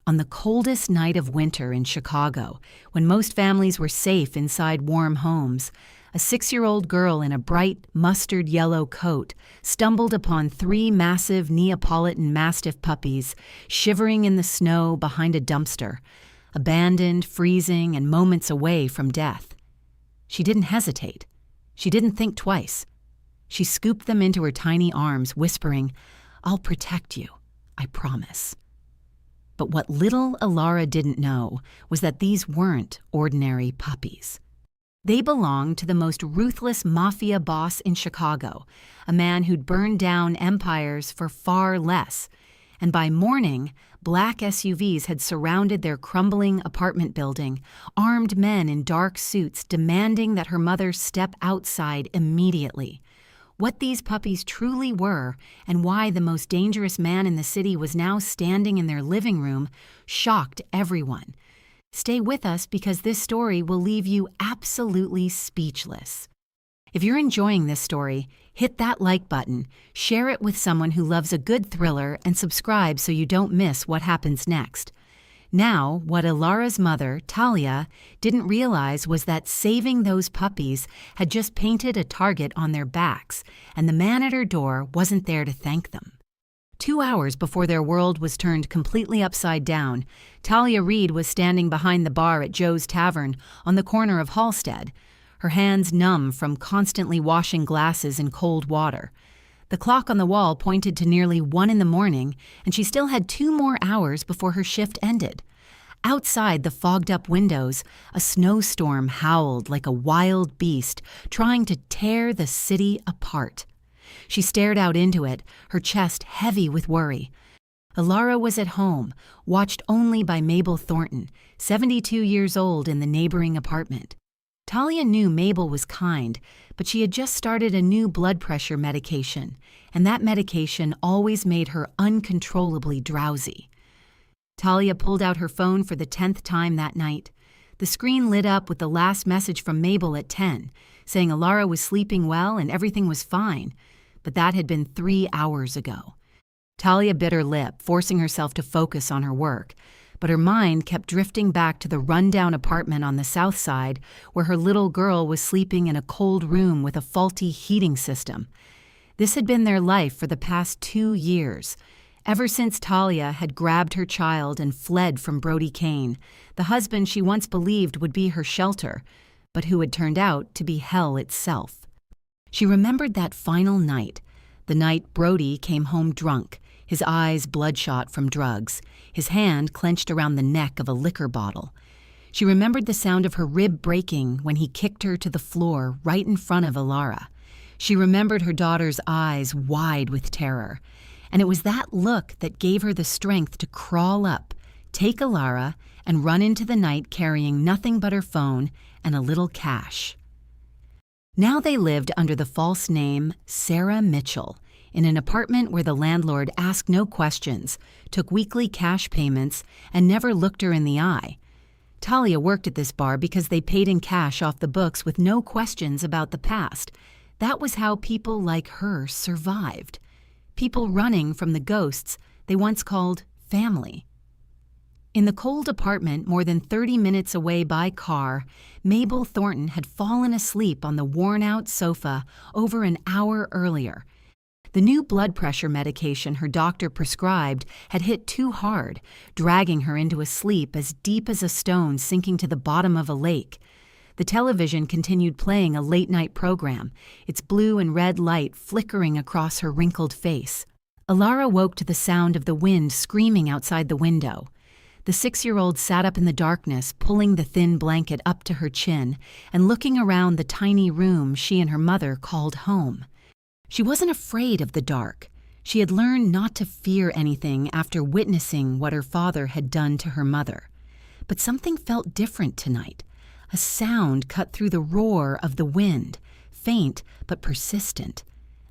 On the coldest night of winter in Chicago, when most families were safe inside warm homes, a 6-year-old girl in a bright mustard yellow coat stumbled upon 3 massive Neapolitan mastiff puppies shivering in the snow behind a dumpster, abandoned, freezing, and moments away from death. She didn't hesitate. She didn't think twice. She scooped them into her tiny arms, whispering, "I'll protect you, I promise." But what little Elara didn't know was that these weren't ordinary puppies. They belonged to the most ruthless Mafia boss in Chicago, a man who'd burned down empires for far less. And by morning, black SUVs had surrounded their crumbling apartment building, armed men in dark suits demanding that her mother step outside immediately. What these puppies truly were, and why the most dangerous man in the city was now standing in their living room, shocked everyone. Stay with us because this story will leave you absolutely speechless. If you're enjoying this story, hit that like button, share it with someone who loves a good thriller, and subscribe so you don't miss what happens next. Now, what Elara's mother, Talia, didn't realize was that saving those puppies had just painted a target on their backs, and the man at her door wasn't there to thank them. 2 hours before their world was turned completely upside down, Talia Reed was standing behind the bar at Joe's Tavern on the corner of Halstead, her hands numb from constantly washing glasses in cold water. The clock on the wall pointed to nearly 1 a.m, and she still had 2 more hours before her shift ended. Outside the fogged-up windows, a snowstorm howled like a wild beast, trying to tear the city apart. She stared out into it, her chest heavy with worry. Elara was at home, watched only by Mabel Thornton, 72 years old, in the neighboring apartment. Talia knew Mabel was kind, but she had just started a new blood pressure medication, and that medication always made her uncontrollably drowsy. Talia pulled out her phone for the 10th time that night. The screen lit up with the last message from Mabel at 10, saying Elara was sleeping well and everything was fine, but that had been 3 hours ago. Talia bit her lip, forcing herself to focus on her work, but her mind kept drifting back to the rundown apartment on the south side where her little girl was sleeping in a cold room with a faulty heating system. This had been their life for the past 2 years, ever since Talia had grabbed her child and fled from Brody Kane, the husband she once believed would be her shelter, but who had turned out to be hell itself. She remembered that final night, the night Brody came home drunk, his eyes bloodshot from drugs, his hand clenched around the neck of a liquor bottle. She remembered the sound of her rib breaking when he kicked her to the floor right in front of Elara. She remembered her daughter's eyes wide with terror, and it was that look that gave her the strength to crawl up, take Elara, and run into the night carrying nothing but her phone and a little cash. Now they lived under the false name Sarah Mitchell, in an apartment where the landlord asked no questions, took weekly cash payments, and never looked her in the eye. Talia worked at this bar because they paid in cash off the books with no questions about the past. That was how people like her survived. People running from the ghosts they once called family. In the cold apartment more than 30 minutes away by car, Mabel Thornton had fallen asleep on the worn-out sofa over an hour earlier. The new blood pressure medication her doctor prescribed had hit too hard, dragging her into a sleep as deep as a stone sinking to the bottom of a lake. The television continued playing a late-night program, its blue and red light flickering across her wrinkled face. Elara woke to the sound of the wind screaming outside the window. The 6-year-old sat up in the darkness, pulling the thin blanket up to her chin and looking around the tiny room she and her mother called home. She wasn't afraid of the dark. She had learned not to fear anything after witnessing what her father had done to her mother. But something felt different tonight. A sound cut through the roar of the wind, faint but persistent.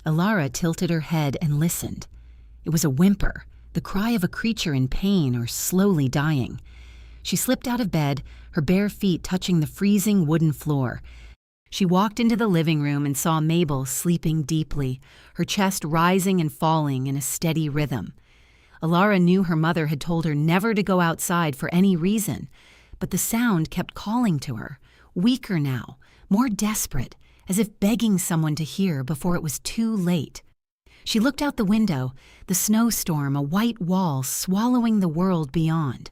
Elara tilted her head and listened. It was a whimper, the cry of a creature in pain or slowly dying. She slipped out of bed, her bare feet touching the freezing wooden floor. She walked into the living room and saw Mabel sleeping deeply, her chest rising and falling in a steady rhythm. Elara knew her mother had told her never to go outside for any reason, but the sound kept calling to her, weaker now, more desperate, as if begging someone to hear before it was too late. She looked out the window, the snowstorm a white wall swallowing the world beyond.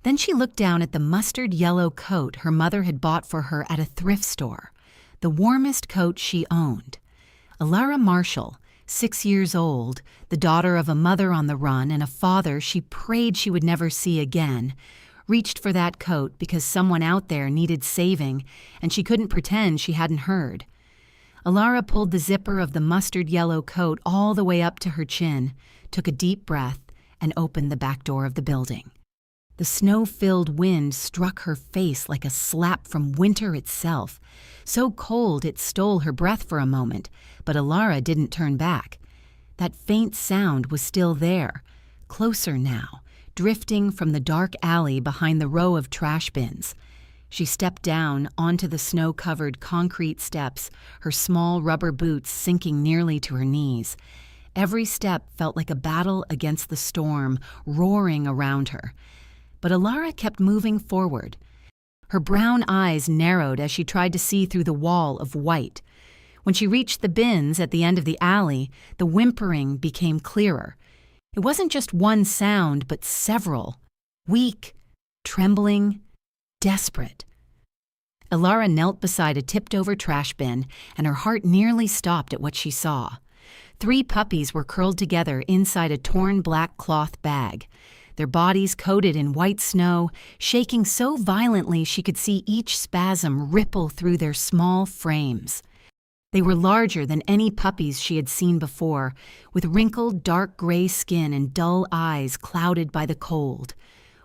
Then she looked down at the mustard yellow coat her mother had bought for her at a thrift store, the warmest coat she owned. Elara Marshall, 6 years old, the daughter of a mother on the run and a father she prayed she would never see again, reached for that coat because someone out there needed saving and she couldn't pretend she hadn't heard. Elara pulled the zipper of the mustard yellow coat all the way up to her chin, took a deep breath, and opened the back door of the building. The snow-filled wind struck her face like a slap from winter itself, so cold it stole her breath for a moment, but Elara didn't turn back. That faint sound was still there, closer now, drifting from the dark alley behind the row of trash bins. She stepped down onto the snow-covered concrete steps, her small rubber boots sinking nearly to her knees. Every step felt like a battle against the storm, roaring around her. But Elara kept moving forward. Her brown eyes narrowed as she tried to see through the wall of white. When she reached the bins at the end of the alley, the whimpering became clearer. It wasn't just one sound, but several. Weak, trembling, desperate. Elara knelt beside a tipped-over trash bin, and her heart nearly stopped at what she saw. 3 puppies were curled together inside a torn black cloth bag, their bodies coated in white snow, shaking so violently she could see each spasm ripple through their small frames. They were larger than any puppies she had seen before, with wrinkled dark gray skin and dull eyes clouded by the cold.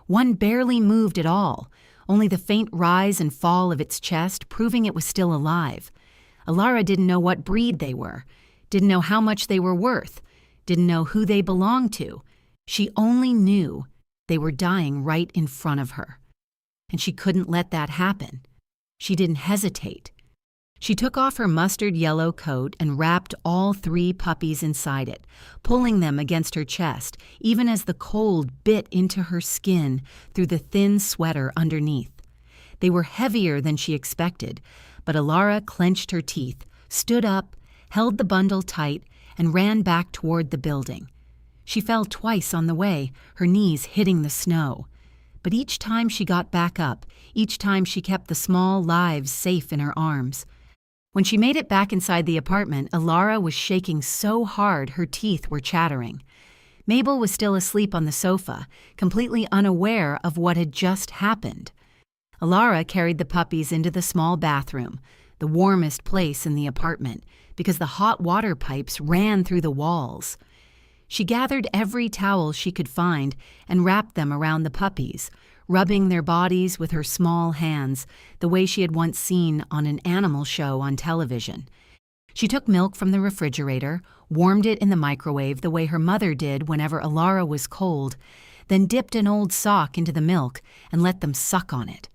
One barely moved at all, only the faint rise and fall of its chest proving it was still alive. Elara didn't know what breed they were, didn't know how much they were worth, didn't know who they belonged to. She only knew they were dying right in front of her. And she couldn't let that happen. She didn't hesitate. She took off her mustard yellow coat and wrapped all 3 puppies inside it, pulling them against her chest, even as the cold bit into her skin through the thin sweater underneath. They were heavier than she expected, but Elara clenched her teeth, stood up, held the bundle tight, and ran back toward the building. She fell twice on the way, her knees hitting the snow. But each time she got back up, each time she kept the small lives safe in her arms. When she made it back inside the apartment, Elara was shaking so hard her teeth were chattering. Mabel was still asleep on the sofa, completely unaware of what had just happened. Elara carried the puppies into the small bathroom, the warmest place in the apartment, because the hot water pipes ran through the walls. She gathered every towel she could find and wrapped them around the puppies, rubbing their bodies with her small hands, the way she had once seen on an animal show on television. She took milk from the refrigerator, warmed it in the microwave the way her mother did whenever Elara was cold, then dipped an old sock into the milk and let them suck on it.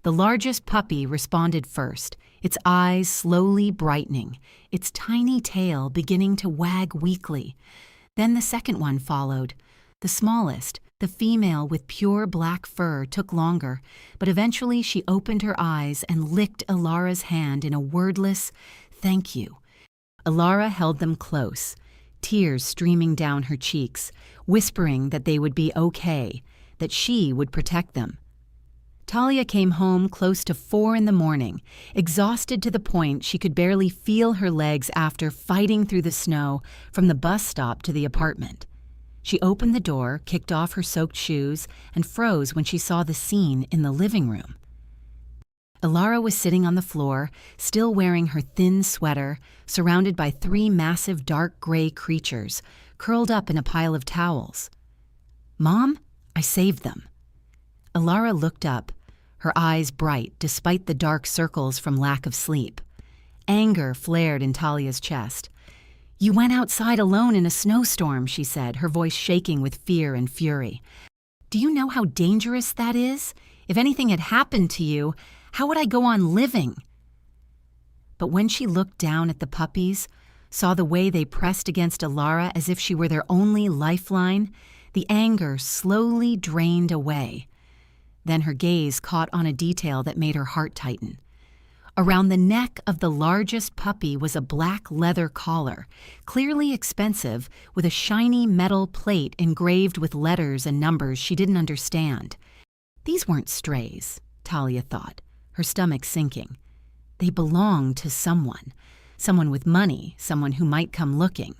The largest puppy responded first, its eyes slowly brightening, its tiny tail beginning to wag weakly. Then the second one followed. The smallest, the female with pure black fur, took longer, but eventually she opened her eyes and licked Elara's hand in a wordless thank you. Elara held them close, tears streaming down her cheeks, whispering that they would be okay, that she would protect them. Talia came home close to 4 a.m, exhausted to the point she could barely feel her legs after fighting through the snow from the bus stop to the apartment. She opened the door, kicked off her soaked shoes, and froze when she saw the scene in the living room. Elara was sitting on the floor, still wearing her thin sweater, surrounded by 3 massive dark gray creatures, curled up in a pile of towels. "Mom, I saved them." Elara looked up, her eyes bright despite the dark circles from lack of sleep. Anger flared in Talia's chest. "You went outside alone in a snowstorm," she said, her voice shaking with fear and fury. "Do you know how dangerous that is? If anything had happened to you, how would I go on living?" But when she looked down at the puppies, saw the way they pressed against Elara as if she were their only lifeline, The anger slowly drained away. Then her gaze caught on a detail that made her heart tighten. Around the neck of the largest puppy was a black leather collar, clearly expensive, with a shiny metal plate engraved with letters and numbers she didn't understand. These weren't strays, Talia thought, her stomach sinking. They belonged to someone with money, someone who might come looking.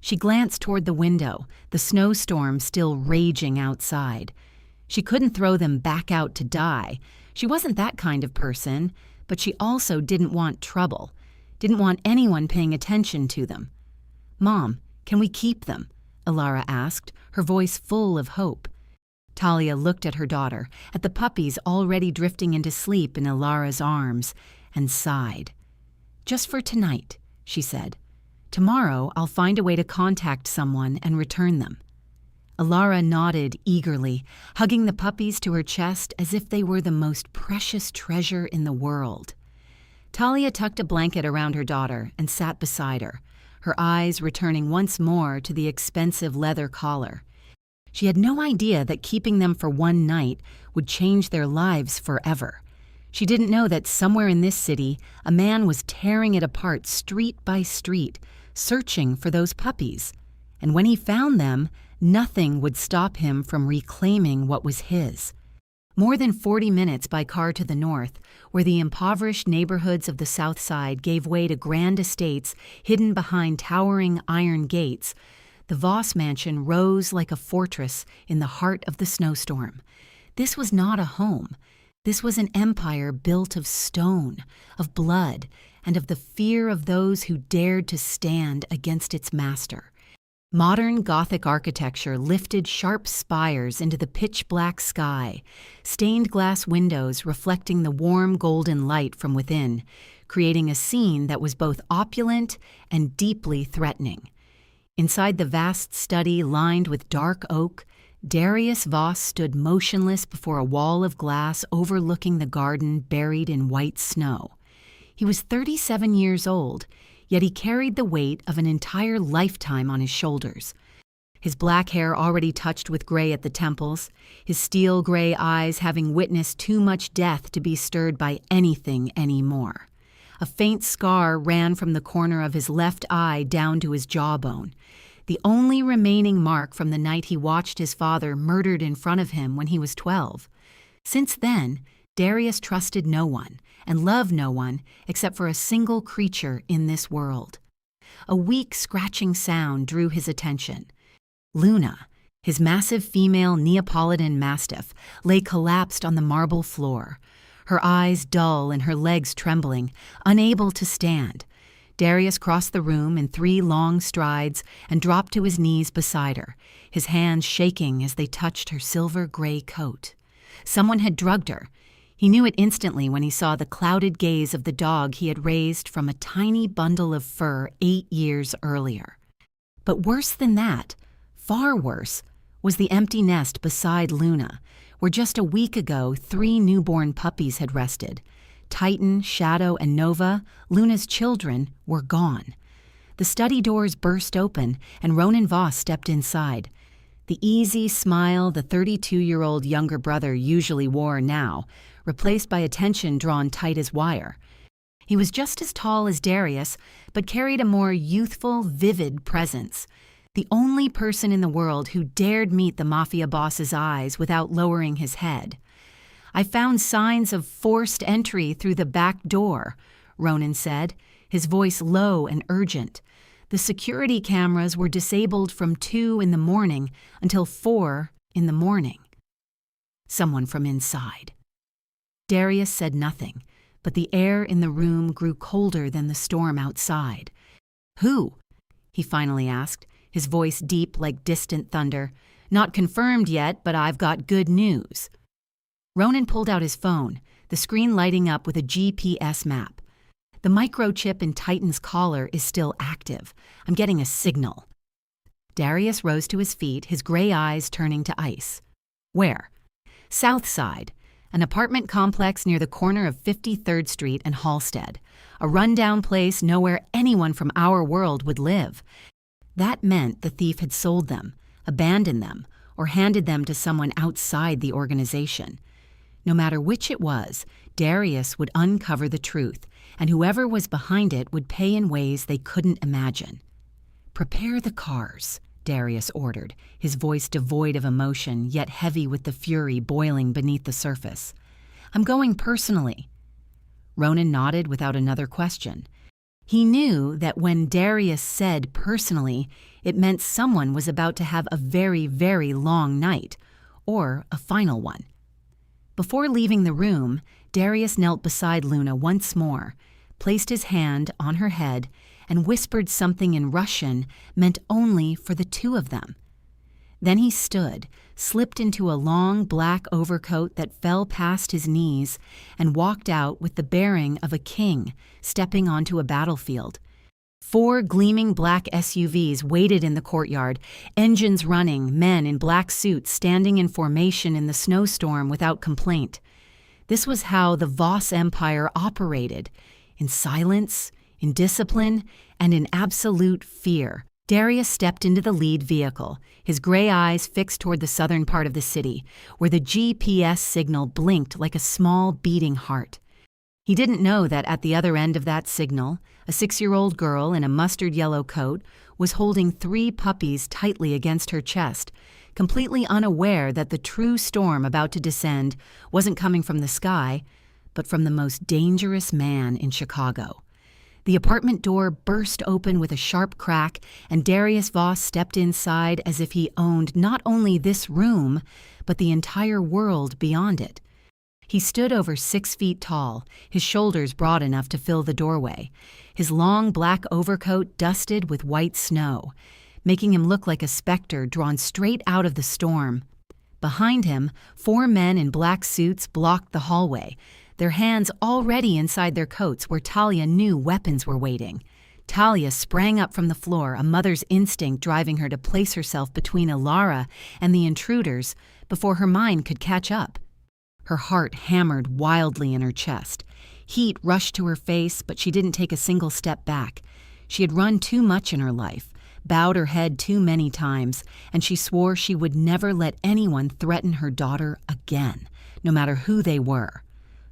She glanced toward the window, the snowstorm still raging outside. She couldn't throw them back out to die. She wasn't that kind of person, but she also didn't want trouble, didn't want anyone paying attention to them. "Mom, can we keep them?" Elara asked, her voice full of hope. Talia looked at her daughter, at the puppies already drifting into sleep in Elara's arms, and sighed. "Just for tonight," she said. "Tomorrow I'll find a way to contact someone and return them." Elara nodded eagerly, hugging the puppies to her chest as if they were the most precious treasure in the world. Talia tucked a blanket around her daughter and sat beside her, her eyes returning once more to the expensive leather collar. She had no idea that keeping them for one night would change their lives forever. She didn't know that somewhere in this city, a man was tearing it apart street by street, searching for those puppies. And when he found them, nothing would stop him from reclaiming what was his. More than 40 minutes by car to the north, where the impoverished neighborhoods of the South Side gave way to grand estates hidden behind towering iron gates, the Voss mansion rose like a fortress in the heart of the snowstorm. This was not a home. This was an empire built of stone, of blood, and of the fear of those who dared to stand against its master. Modern Gothic architecture lifted sharp spires into the pitch-black sky, stained glass windows reflecting the warm golden light from within, creating a scene that was both opulent and deeply threatening. Inside the vast study lined with dark oak, Darius Voss stood motionless before a wall of glass overlooking the garden buried in white snow. He was 37 years old, yet he carried the weight of an entire lifetime on his shoulders. His black hair already touched with gray at the temples, his steel gray eyes having witnessed too much death to be stirred by anything anymore. A faint scar ran from the corner of his left eye down to his jawbone, the only remaining mark from the night he watched his father murdered in front of him when he was 12. Since then, Darius trusted no one and loved no one except for a single creature in this world. A weak, scratching sound drew his attention. Luna, his massive female Neapolitan mastiff, lay collapsed on the marble floor, her eyes dull and her legs trembling, unable to stand. Darius crossed the room in 3 long strides and dropped to his knees beside her, his hands shaking as they touched her silver-gray coat. Someone had drugged her. He knew it instantly when he saw the clouded gaze of the dog he had raised from a tiny bundle of fur 8 years earlier. But worse than that, far worse, was the empty nest beside Luna, where just a week ago 3 newborn puppies had rested. Titan, Shadow, and Nova, Luna's children, were gone. The study doors burst open, and Ronan Voss stepped inside. The easy smile the 32-year-old younger brother usually wore now, replaced by attention drawn tight as wire. He was just as tall as Darius, but carried a more youthful, vivid presence. The only person in the world who dared meet the Mafia boss's eyes without lowering his head. "I found signs of forced entry through the back door," Ronan said, his voice low and urgent. The security cameras were disabled from 2 in the morning until 4 in the morning. Someone from inside. Darius said nothing, but the air in the room grew colder than the storm outside. "Who?" he finally asked, his voice deep like distant thunder. "Not confirmed yet, but I've got good news." Ronan pulled out his phone, the screen lighting up with a GPS map. "The microchip in Titan's collar is still active. I'm getting a signal." Darius rose to his feet, his gray eyes turning to ice. "Where?" "South Side, an apartment complex near the corner of 53rd Street and Halstead. A rundown place nowhere anyone from our world would live." That meant the thief had sold them. abandoned them, or handed them to someone outside the organization. No matter which it was, Darius would uncover the truth, and whoever was behind it would pay in ways they couldn't imagine. "Prepare the cars," Darius ordered, his voice devoid of emotion, yet heavy with the fury boiling beneath the surface. "I'm going personally." Ronan nodded without another question. He knew that when Darius said personally, it meant someone was about to have a very, very long night, or a final one. Before leaving the room, Darius knelt beside Luna once more, placed his hand on her head, and whispered something in Russian meant only for the two of them. Then he stood, slipped into a long black overcoat that fell past his knees, and walked out with the bearing of a king stepping onto a battlefield. 4 gleaming black SUVs waited in the courtyard, engines running, men in black suits standing in formation in the snowstorm without complaint. This was how the Voss Empire operated, in silence, in discipline, and in absolute fear. Darius stepped into the lead vehicle, his gray eyes fixed toward the southern part of the city, where the GPS signal blinked like a small beating heart. He didn't know that at the other end of that signal, a 6-year-old girl in a mustard yellow coat was holding 3 puppies tightly against her chest, completely unaware that the true storm about to descend wasn't coming from the sky, but from the most dangerous man in Chicago. The apartment door burst open with a sharp crack, and Darius Voss stepped inside as if he owned not only this room, but the entire world beyond it. He stood over 6 feet tall, his shoulders broad enough to fill the doorway, his long black overcoat dusted with white snow, making him look like a specter drawn straight out of the storm. Behind him, 4 men in black suits blocked the hallway, their hands already inside their coats where Talia knew weapons were waiting. Talia sprang up from the floor, a mother's instinct driving her to place herself between Elara and the intruders before her mind could catch up. Her heart hammered wildly in her chest. Heat rushed to her face, but she didn't take a single step back. She had run too much in her life, bowed her head too many times, and she swore she would never let anyone threaten her daughter again, no matter who they were.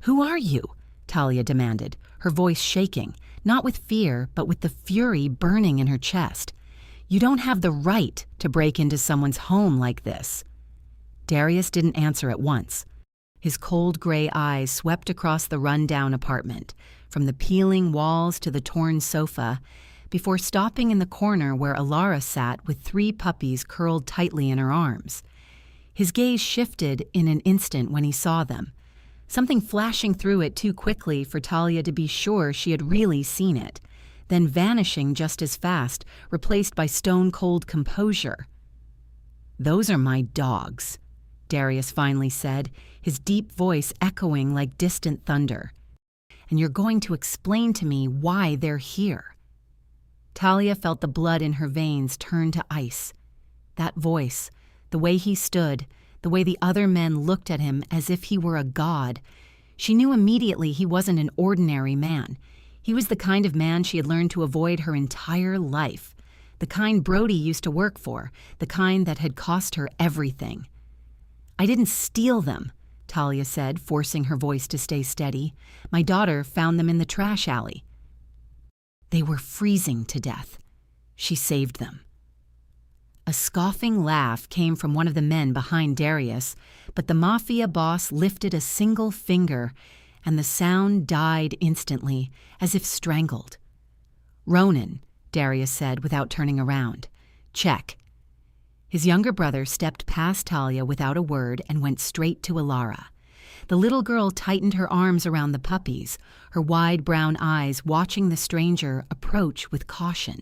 "Who are you?" Talia demanded, her voice shaking, not with fear, but with the fury burning in her chest. "You don't have the right to break into someone's home like this." Darius didn't answer at once. His cold gray eyes swept across the run-down apartment, from the peeling walls to the torn sofa, before stopping in the corner where Elara sat with 3 puppies curled tightly in her arms. His gaze shifted in an instant when he saw them, something flashing through it too quickly for Talia to be sure she had really seen it, then vanishing just as fast, replaced by stone-cold composure. "Those are my dogs," Darius finally said, his deep voice echoing like distant thunder. "And you're going to explain to me why they're here." Talia felt the blood in her veins turn to ice. That voice, the way he stood, the way the other men looked at him as if he were a god. She knew immediately he wasn't an ordinary man. He was the kind of man she had learned to avoid her entire life, the kind Brody used to work for, the kind that had cost her everything. "I didn't steal them," Talia said, forcing her voice to stay steady. "My daughter found them in the trash alley." "They were freezing to death. She saved them." A scoffing laugh came from one of the men behind Darius, but the Mafia boss lifted a single finger, and the sound died instantly, as if strangled. "Ronan," Darius said without turning around. "Check." His younger brother stepped past Talia without a word and went straight to Elara. The little girl tightened her arms around the puppies, her wide brown eyes watching the stranger approach with caution,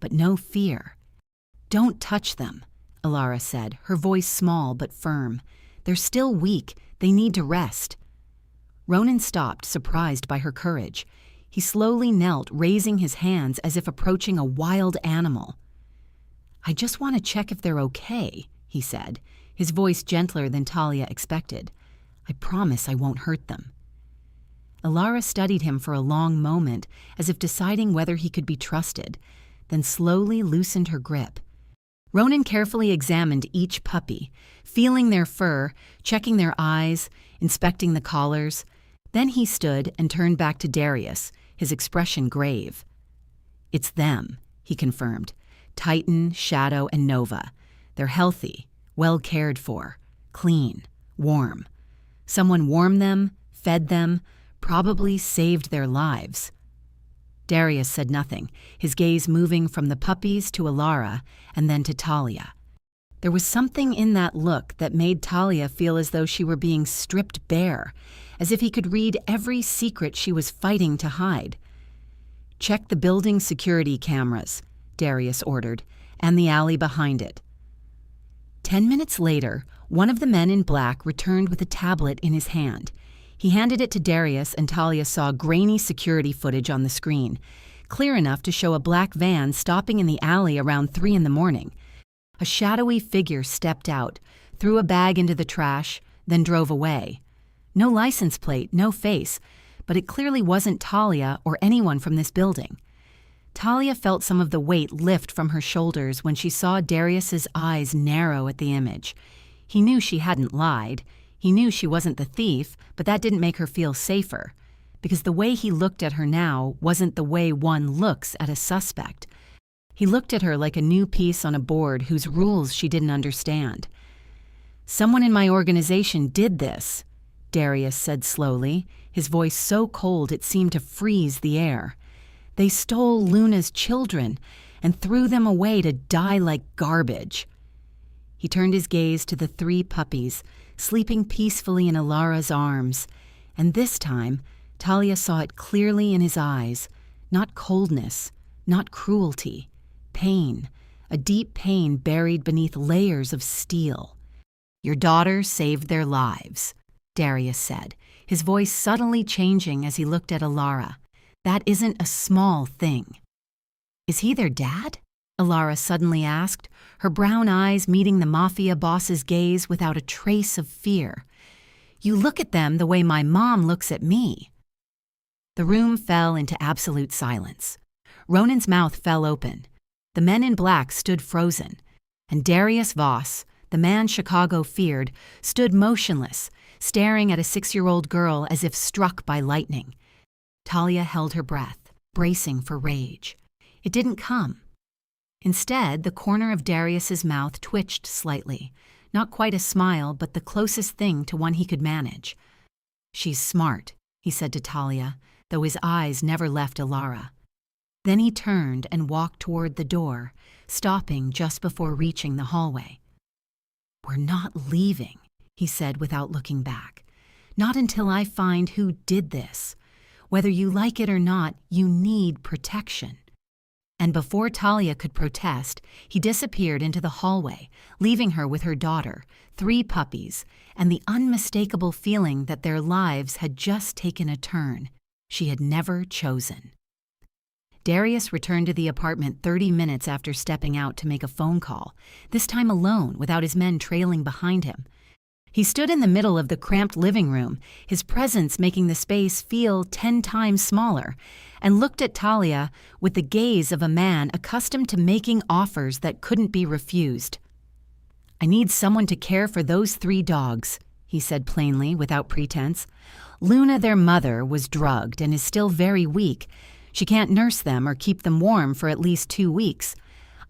but no fear. "Don't touch them," Elara said, her voice small but firm. "They're still weak. They need to rest." Ronan stopped, surprised by her courage. He slowly knelt, raising his hands as if approaching a wild animal. "I just want to check if they're okay," he said, his voice gentler than Talia expected. "I promise I won't hurt them." Elara studied him for a long moment, as if deciding whether he could be trusted, then slowly loosened her grip. Ronan carefully examined each puppy, feeling their fur, checking their eyes, inspecting the collars. Then he stood and turned back to Darius, his expression grave. "It's them," he confirmed. "Titan, Shadow, and Nova. They're healthy, well cared for, clean, warm. Someone warmed them, fed them, probably saved their lives." Darius said nothing, his gaze moving from the puppies to Elara and then to Talia. There was something in that look that made Talia feel as though she were being stripped bare, as if he could read every secret she was fighting to hide. "Check the building security cameras," Darius ordered, "and the alley behind it." 10 minutes later, one of the men in black returned with a tablet in his hand. He handed it to Darius, and Talia saw grainy security footage on the screen, clear enough to show a black van stopping in the alley around 3 a.m. A shadowy figure stepped out, threw a bag into the trash, then drove away. No license plate, no face, but it clearly wasn't Talia or anyone from this building. Talia felt some of the weight lift from her shoulders when she saw Darius's eyes narrow at the image. He knew she hadn't lied. He knew she wasn't the thief, but that didn't make her feel safer, because the way he looked at her now wasn't the way one looks at a suspect. He looked at her like a new piece on a board whose rules she didn't understand. "Someone in my organization did this," Darius said slowly, his voice so cold it seemed to freeze the air. "They stole Luna's children and threw them away to die like garbage." He turned his gaze to the 3 puppies, sleeping peacefully in Elara's arms, and this time Talia saw it clearly in his eyes, not coldness, not cruelty, pain, a deep pain buried beneath layers of steel. "Your daughter saved their lives," Darius said, his voice subtly changing as he looked at Elara. "That isn't a small thing." "Is he their dad?" Elara suddenly asked, her brown eyes meeting the Mafia boss's gaze without a trace of fear. "You look at them the way my mom looks at me." The room fell into absolute silence. Ronan's mouth fell open. The men in black stood frozen, and Darius Voss, the man Chicago feared, stood motionless, staring at a 6-year-old girl as if struck by lightning. Talia held her breath, bracing for rage. It didn't come. Instead, the corner of Darius's mouth twitched slightly, not quite a smile, but the closest thing to one he could manage. "She's smart," he said to Talia, though his eyes never left Elara. Then he turned and walked toward the door, stopping just before reaching the hallway. "We're not leaving," he said without looking back. "Not until I find who did this. Whether you like it or not, you need protection." And before Talia could protest, he disappeared into the hallway, leaving her with her daughter, 3 puppies, and the unmistakable feeling that their lives had just taken a turn she had never chosen. Darius returned to the apartment 30 minutes after stepping out to make a phone call, this time alone without his men trailing behind him. He stood in the middle of the cramped living room, his presence making the space feel 10 times smaller, and looked at Talia with the gaze of a man accustomed to making offers that couldn't be refused. "I need someone to care for those 3 dogs," he said plainly, without pretense. "Luna, their mother, was drugged and is still very weak. She can't nurse them or keep them warm for at least 2 weeks.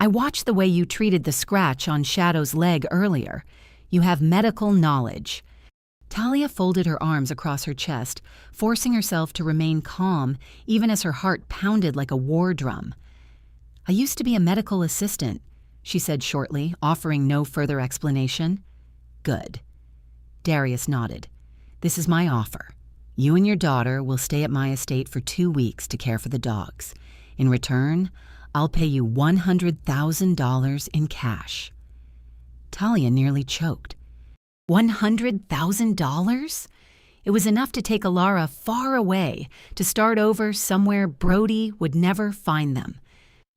I watched the way you treated the scratch on Shadow's leg earlier. You have medical knowledge." Talia folded her arms across her chest, forcing herself to remain calm even as her heart pounded like a war drum. "I used to be a medical assistant," she said shortly, offering no further explanation. "Good." Darius nodded. "This is my offer. You and your daughter will stay at my estate for 2 weeks to care for the dogs. In return, I'll pay you $100,000 in cash." Talia nearly choked. $100,000? It was enough to take Elara far away, to start over somewhere Brody would never find them.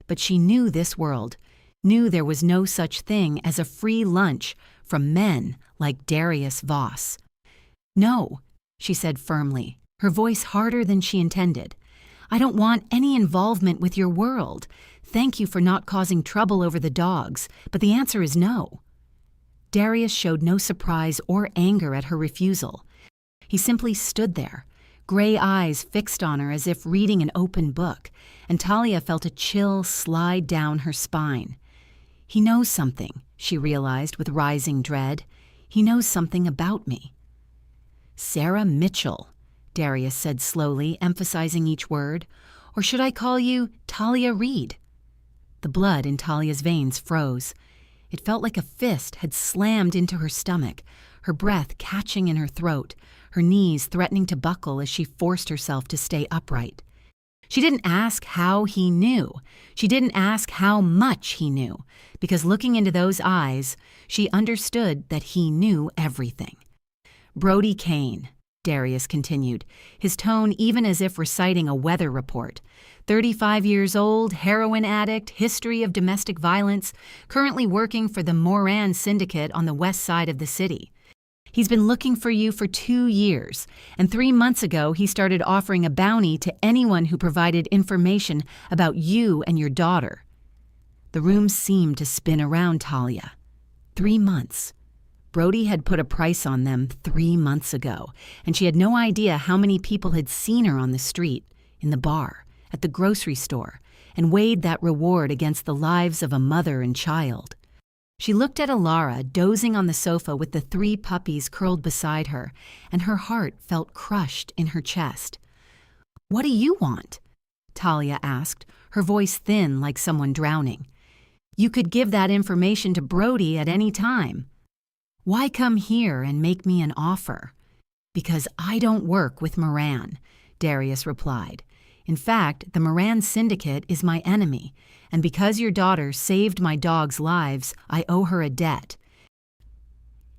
But she knew this world, knew there was no such thing as a free lunch from men like Darius Voss. "No," she said firmly, her voice harder than she intended. "I don't want any involvement with your world. Thank you for not causing trouble over the dogs, but the answer is no." Darius showed no surprise or anger at her refusal. He simply stood there, gray eyes fixed on her as if reading an open book, and Talia felt a chill slide down her spine. He knows something, she realized with rising dread. He knows something about me. "Sarah Mitchell," Darius said slowly, emphasizing each word. "Or should I call you Talia Reed?" The blood in Talia's veins froze. It felt like a fist had slammed into her stomach, her breath catching in her throat, her knees threatening to buckle as she forced herself to stay upright. She didn't ask how he knew. She didn't ask how much he knew, because looking into those eyes, she understood that he knew everything. "Brody Kane," Darius continued, his tone even as if reciting a weather report. 35 years old, heroin addict, history of domestic violence, currently working for the Moran syndicate on the west side of the city. He's been looking for you for 2 years, and 3 months ago he started offering a bounty to anyone who provided information about you and your daughter. The room seemed to spin around Talia. 3 months. Brody had put a price on them 3 months ago, and she had no idea how many people had seen her on the street, in the bar, at the grocery store, and weighed that reward against the lives of a mother and child. She looked at Elara dozing on the sofa with the 3 puppies curled beside her, and her heart felt crushed in her chest. "What do you want?" Talia asked, her voice thin like someone drowning. "You could give that information to Brody at any time." "Why come here and make me an offer?" "Because I don't work with Moran," Darius replied. "In fact, the Moran syndicate is my enemy, and because your daughter saved my dogs' lives, I owe her a debt."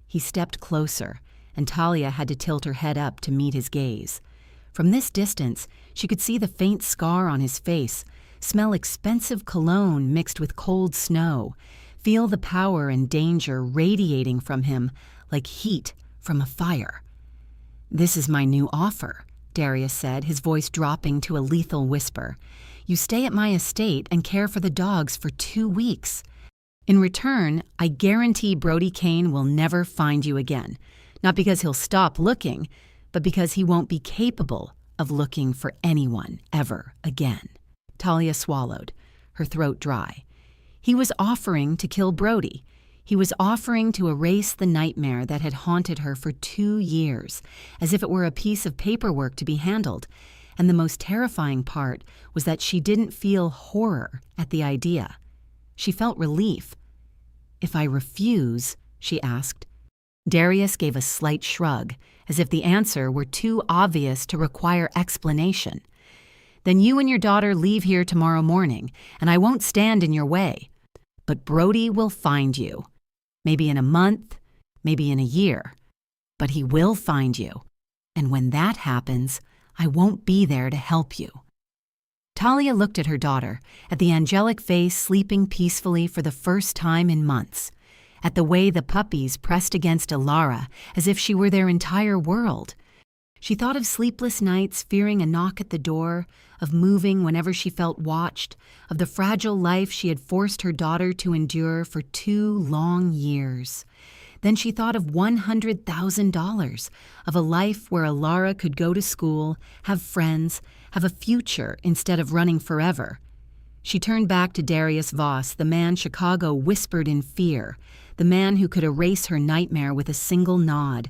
He stepped closer, and Talia had to tilt her head up to meet his gaze. From this distance, she could see the faint scar on his face, smell expensive cologne mixed with cold snow, feel the power and danger radiating from him like heat from a fire. "This is my new offer," Darius said, his voice dropping to a lethal whisper. "You stay at my estate and care for the dogs for 2 weeks. In return, I guarantee Brody Kane will never find you again, not because he'll stop looking, but because he won't be capable of looking for anyone ever again." Talia swallowed, her throat dry. He was offering to kill Brody. He was offering to erase the nightmare that had haunted her for 2 years, as if it were a piece of paperwork to be handled. And the most terrifying part was that she didn't feel horror at the idea. She felt relief. "If I refuse?" she asked. Darius gave a slight shrug, as if the answer were too obvious to require explanation. "Then you and your daughter leave here tomorrow morning, and I won't stand in your way. But Brody will find you. Maybe in a month, maybe in a year. But he will find you. And when that happens, I won't be there to help you." Talia looked at her daughter, at the angelic face sleeping peacefully for the first time in months, at the way the puppies pressed against Elara as if she were their entire world. She thought of sleepless nights fearing a knock at the door, of moving whenever she felt watched, of the fragile life she had forced her daughter to endure for 2 long years. Then she thought of $100,000, of a life where Elara could go to school, have friends, have a future instead of running forever. She turned back to Darius Voss, the man Chicago whispered in fear, the man who could erase her nightmare with a single nod.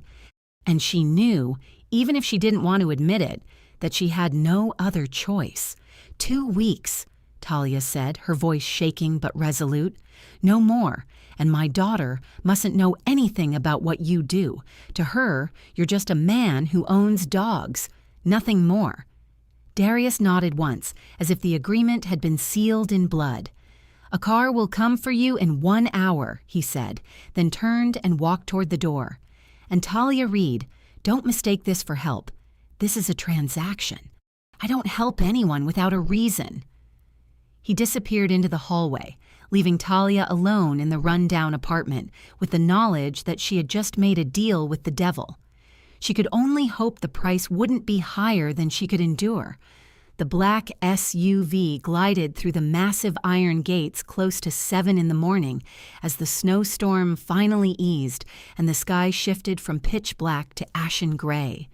And she knew, even if she didn't want to admit it, that she had no other choice. 2 weeks, Talia said, her voice shaking but resolute. "No more, and my daughter mustn't know anything about what you do. To her, you're just a man who owns dogs, nothing more." Darius nodded once, as if the agreement had been sealed in blood. "A car will come for you in 1 hour," he said, then turned and walked toward the door. "And Talia Reed, don't mistake this for help. This is a transaction. I don't help anyone without a reason." He disappeared into the hallway, leaving Talia alone in the run-down apartment with the knowledge that she had just made a deal with the devil. She could only hope the price wouldn't be higher than she could endure. The black SUV glided through the massive iron gates close to 7 in the morning as the snowstorm finally eased and the sky shifted from pitch black to ashen gray.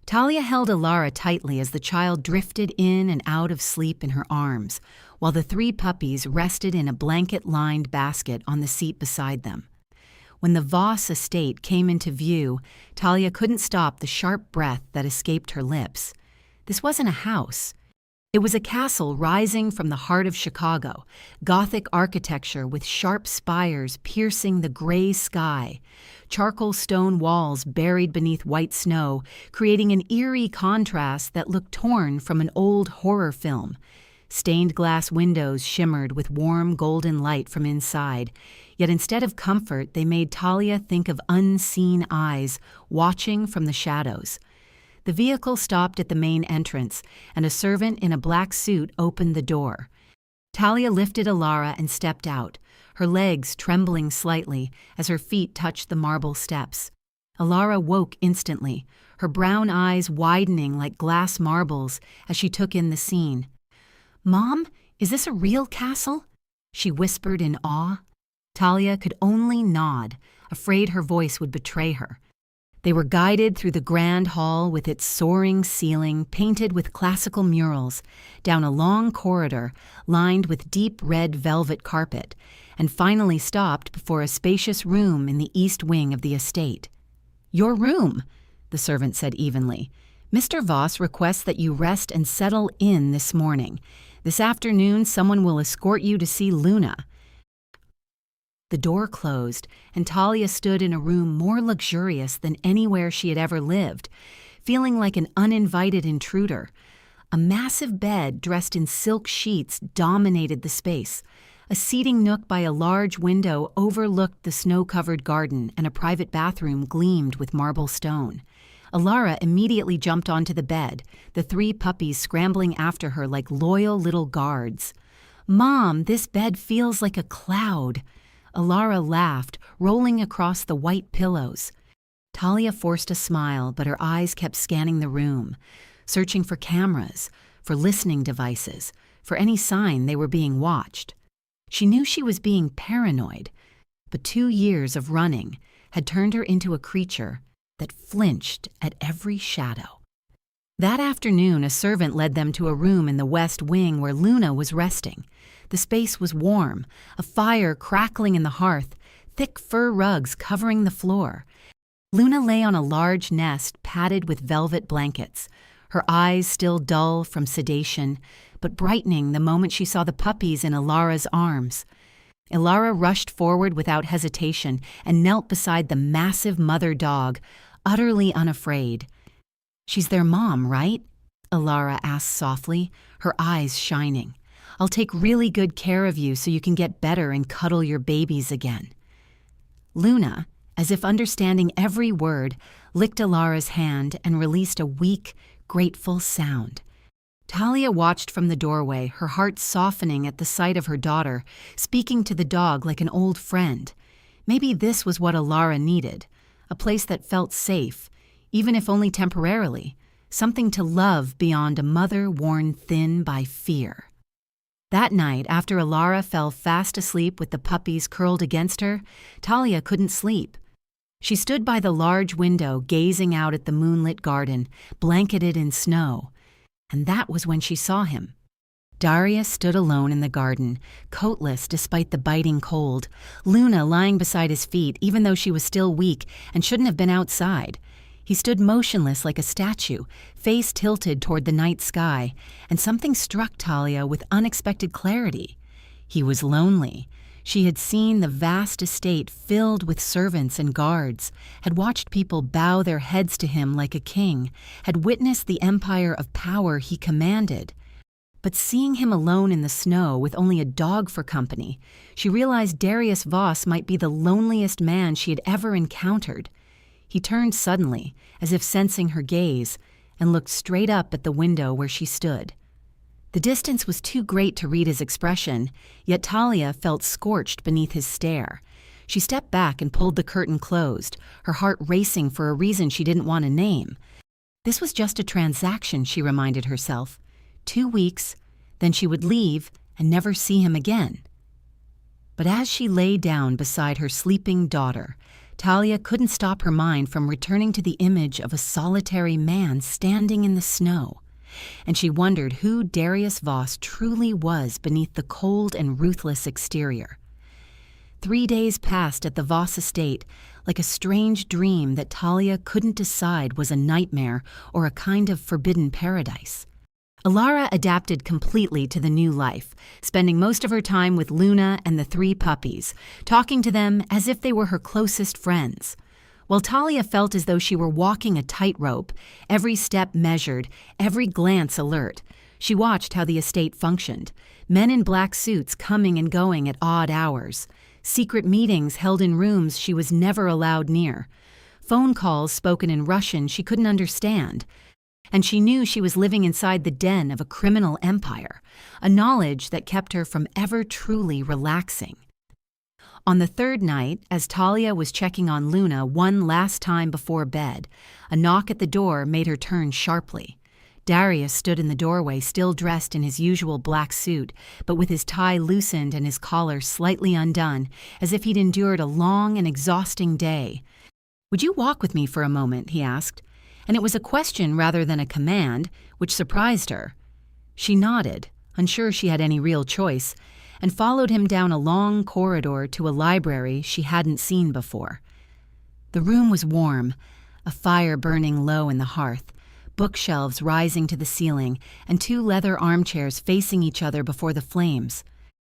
Talia held Elara tightly as the child drifted in and out of sleep in her arms, while the 3 puppies rested in a blanket-lined basket on the seat beside them. When the Voss estate came into view, Talia couldn't stop the sharp breath that escaped her lips. This wasn't a house. It was a castle rising from the heart of Chicago, Gothic architecture with sharp spires piercing the gray sky, charcoal stone walls buried beneath white snow, creating an eerie contrast that looked torn from an old horror film. Stained glass windows shimmered with warm golden light from inside, yet instead of comfort, they made Talia think of unseen eyes watching from the shadows. The vehicle stopped at the main entrance, and a servant in a black suit opened the door. Talia lifted Elara and stepped out, her legs trembling slightly as her feet touched the marble steps. Elara woke instantly, her brown eyes widening like glass marbles as she took in the scene. "Mom, is this a real castle?" she whispered in awe. Talia could only nod, afraid her voice would betray her. They were guided through the grand hall with its soaring ceiling painted with classical murals, down a long corridor lined with deep red velvet carpet, and finally stopped before a spacious room in the east wing of the estate. "Your room," the servant said evenly. "Mr. Voss requests that you rest and settle in this morning. This afternoon someone will escort you to see Luna." The door closed, and Talia stood in a room more luxurious than anywhere she had ever lived, feeling like an uninvited intruder. A massive bed dressed in silk sheets dominated the space. A seating nook by a large window overlooked the snow-covered garden, and a private bathroom gleamed with marble stone. Elara immediately jumped onto the bed, the 3 puppies scrambling after her like loyal little guards. "Mom, this bed feels like a cloud." Elara laughed, rolling across the white pillows. Talia forced a smile, but her eyes kept scanning the room, searching for cameras, for listening devices, for any sign they were being watched. She knew she was being paranoid, but 2 years of running had turned her into a creature that flinched at every shadow. That afternoon, a servant led them to a room in the west wing where Luna was resting. The space was warm, a fire crackling in the hearth, thick fur rugs covering the floor. Luna lay on a large nest padded with velvet blankets, her eyes still dull from sedation, but brightening the moment she saw the puppies in Elara's arms. Elara rushed forward without hesitation and knelt beside the massive mother dog, utterly unafraid. "She's their mom, right?" Elara asked softly, her eyes shining. "I'll take really good care of you so you can get better and cuddle your babies again." Luna, as if understanding every word, licked Elara's hand and released a weak, grateful sound. Talia watched from the doorway, her heart softening at the sight of her daughter, speaking to the dog like an old friend. Maybe this was what Elara needed, a place that felt safe, even if only temporarily, something to love beyond a mother worn thin by fear. That night, after Elara fell fast asleep with the puppies curled against her, Talia couldn't sleep. She stood by the large window, gazing out at the moonlit garden, blanketed in snow. And that was when she saw him. Darius stood alone in the garden, coatless despite the biting cold, Luna lying beside his feet even though she was still weak and shouldn't have been outside. He stood motionless like a statue, face tilted toward the night sky, and something struck Talia with unexpected clarity. He was lonely. She had seen the vast estate filled with servants and guards, had watched people bow their heads to him like a king, had witnessed the empire of power he commanded. But seeing him alone in the snow with only a dog for company, she realized Darius Voss might be the loneliest man she had ever encountered. He turned suddenly, as if sensing her gaze, and looked straight up at the window where she stood. The distance was too great to read his expression, yet Talia felt scorched beneath his stare. She stepped back and pulled the curtain closed, her heart racing for a reason she didn't want to name. This was just a transaction, she reminded herself. 2 weeks, then she would leave and never see him again. But as she lay down beside her sleeping daughter, Talia couldn't stop her mind from returning to the image of a solitary man standing in the snow, and she wondered who Darius Voss truly was beneath the cold and ruthless exterior. 3 days passed at the Voss estate like a strange dream that Talia couldn't decide was a nightmare or a kind of forbidden paradise. Elara adapted completely to the new life, spending most of her time with Luna and the 3 puppies, talking to them as if they were her closest friends. While Talia felt as though she were walking a tightrope, every step measured, every glance alert, she watched how the estate functioned. Men in black suits coming and going at odd hours. Secret meetings held in rooms she was never allowed near. Phone calls spoken in Russian she couldn't understand. And she knew she was living inside the den of a criminal empire, a knowledge that kept her from ever truly relaxing. On the 3rd night, as Talia was checking on Luna one last time before bed, a knock at the door made her turn sharply. Darius stood in the doorway, still dressed in his usual black suit, but with his tie loosened and his collar slightly undone, as if he'd endured a long and exhausting day. "Would you walk with me for a moment?" he asked. And it was a question rather than a command, which surprised her. She nodded, unsure she had any real choice, and followed him down a long corridor to a library she hadn't seen before. The room was warm, a fire burning low in the hearth, bookshelves rising to the ceiling, and 2 leather armchairs facing each other before the flames.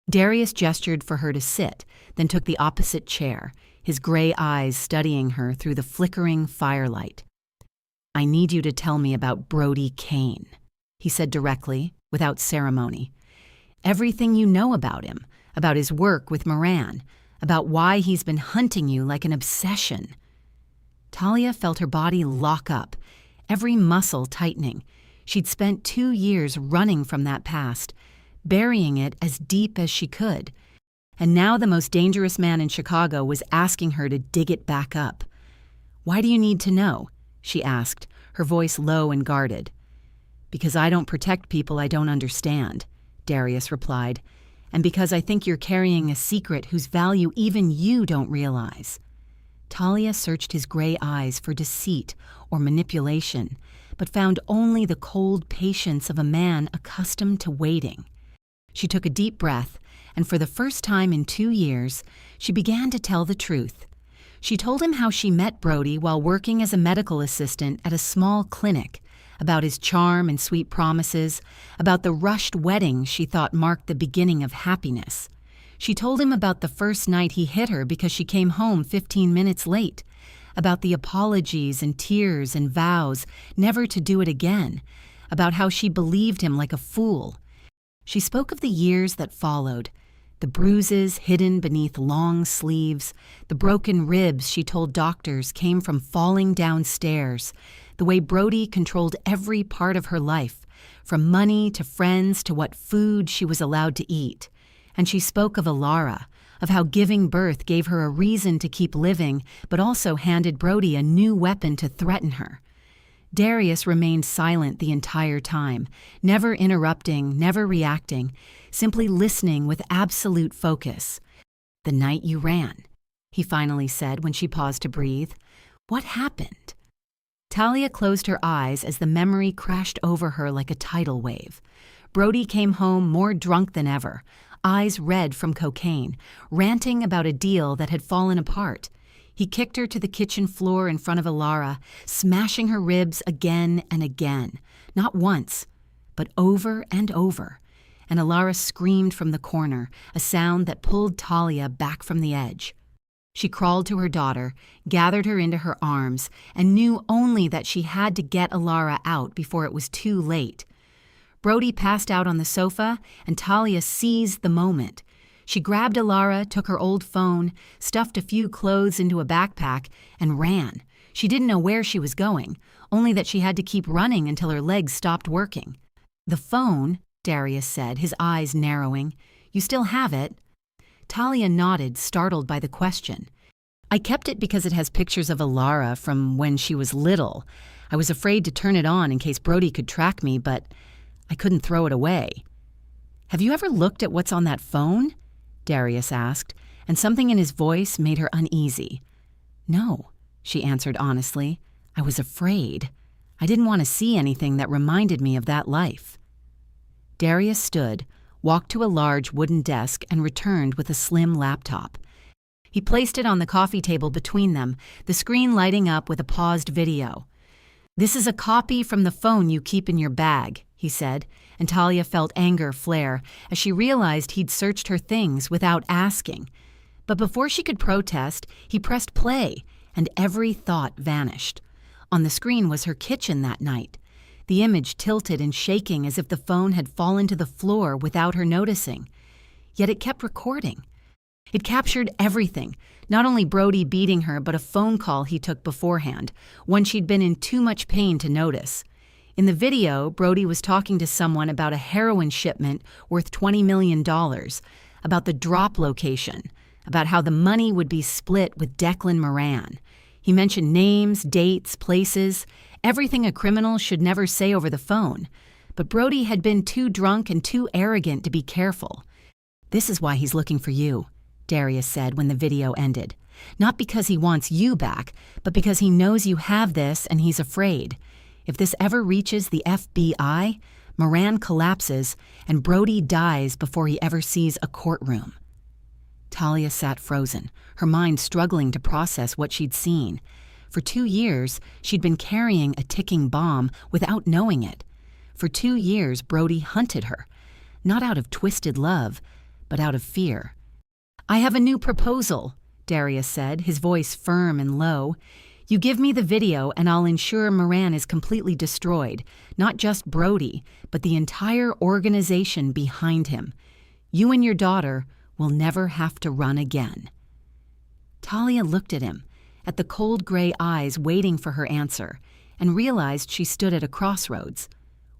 Darius gestured for her to sit, then took the opposite chair, his gray eyes studying her through the flickering firelight. "I need you to tell me about Brody Kane," he said directly, without ceremony. "Everything you know about him, about his work with Moran, about why he's been hunting you like an obsession." Talia felt her body lock up, every muscle tightening. She'd spent 2 years running from that past, burying it as deep as she could. And now the most dangerous man in Chicago was asking her to dig it back up. "Why do you need to know?" she asked, her voice low and guarded. "Because I don't protect people I don't understand," Darius replied, "and because I think you're carrying a secret whose value even you don't realize." Talia searched his gray eyes for deceit or manipulation, but found only the cold patience of a man accustomed to waiting. She took a deep breath, and for the first time in 2 years, she began to tell the truth. She told him how she met Brody while working as a medical assistant at a small clinic, about his charm and sweet promises, about the rushed wedding she thought marked the beginning of happiness. She told him about the first night he hit her because she came home 15 minutes late, about the apologies and tears and vows never to do it again, about how she believed him like a fool. She spoke of the years that followed, the bruises hidden beneath long sleeves, the broken ribs she told doctors came from falling downstairs, the way Brody controlled every part of her life, from money to friends to what food she was allowed to eat. And she spoke of Elara, of how giving birth gave her a reason to keep living, but also handed Brody a new weapon to threaten her. Darius remained silent the entire time, never interrupting, never reacting, simply listening with absolute focus. "The night you ran," he finally said when she paused to breathe. "What happened?" Talia closed her eyes as the memory crashed over her like a tidal wave. Brody came home more drunk than ever, eyes red from cocaine, ranting about a deal that had fallen apart. He kicked her to the kitchen floor in front of Elara, smashing her ribs again and again, not once, but over and over. And Elara screamed from the corner, a sound that pulled Talia back from the edge. She crawled to her daughter, gathered her into her arms, and knew only that she had to get Elara out before it was too late. Brody passed out on the sofa, and Talia seized the moment. She grabbed Elara, took her old phone, stuffed a few clothes into a backpack, and ran. She didn't know where she was going, only that she had to keep running until her legs stopped working. "The phone," Darius said, his eyes narrowing. "You still have it?" Talia nodded, startled by the question. "I kept it because it has pictures of Elara from when she was little. I was afraid to turn it on in case Brody could track me, but I couldn't throw it away. Have you ever looked at what's on that phone? Darius asked, and something in his voice made her uneasy. No, she answered honestly. I was afraid. I didn't want to see anything that reminded me of that life. Darius stood, walked to a large wooden desk, and returned with a slim laptop. He placed it on the coffee table between them, the screen lighting up with a paused video. "This is a copy from the phone you keep in your bag," he said, and Talia felt anger flare as she realized he'd searched her things without asking. But before she could protest, he pressed play, and every thought vanished. On the screen was her kitchen that night. The image tilted and shaking as if the phone had fallen to the floor without her noticing. Yet it kept recording. It captured everything, not only Brody beating her, but a phone call he took beforehand, one she'd been in too much pain to notice. In the video, Brody was talking to someone about a heroin shipment worth $20 million, about the drop location, about how the money would be split with Declan Moran. He mentioned names, dates, places, everything a criminal should never say over the phone. But Brody had been too drunk and too arrogant to be careful. "This is why he's looking for you," Darius said when the video ended. "Not because he wants you back, but because he knows you have this and he's afraid. If this ever reaches the FBI, Moran collapses and Brody dies before he ever sees a courtroom." Talia sat frozen, her mind struggling to process what she'd seen. For 2 years, she'd been carrying a ticking bomb without knowing it. For 2 years, Brody hunted her, not out of twisted love, but out of fear. "I have a new proposal," Darius said, his voice firm and low. "You give me the video and I'll ensure Moran is completely destroyed, not just Brody, but the entire organization behind him. You and your daughter will never have to run again." Talia looked at him, at the cold gray eyes waiting for her answer, and realized she stood at a crossroads.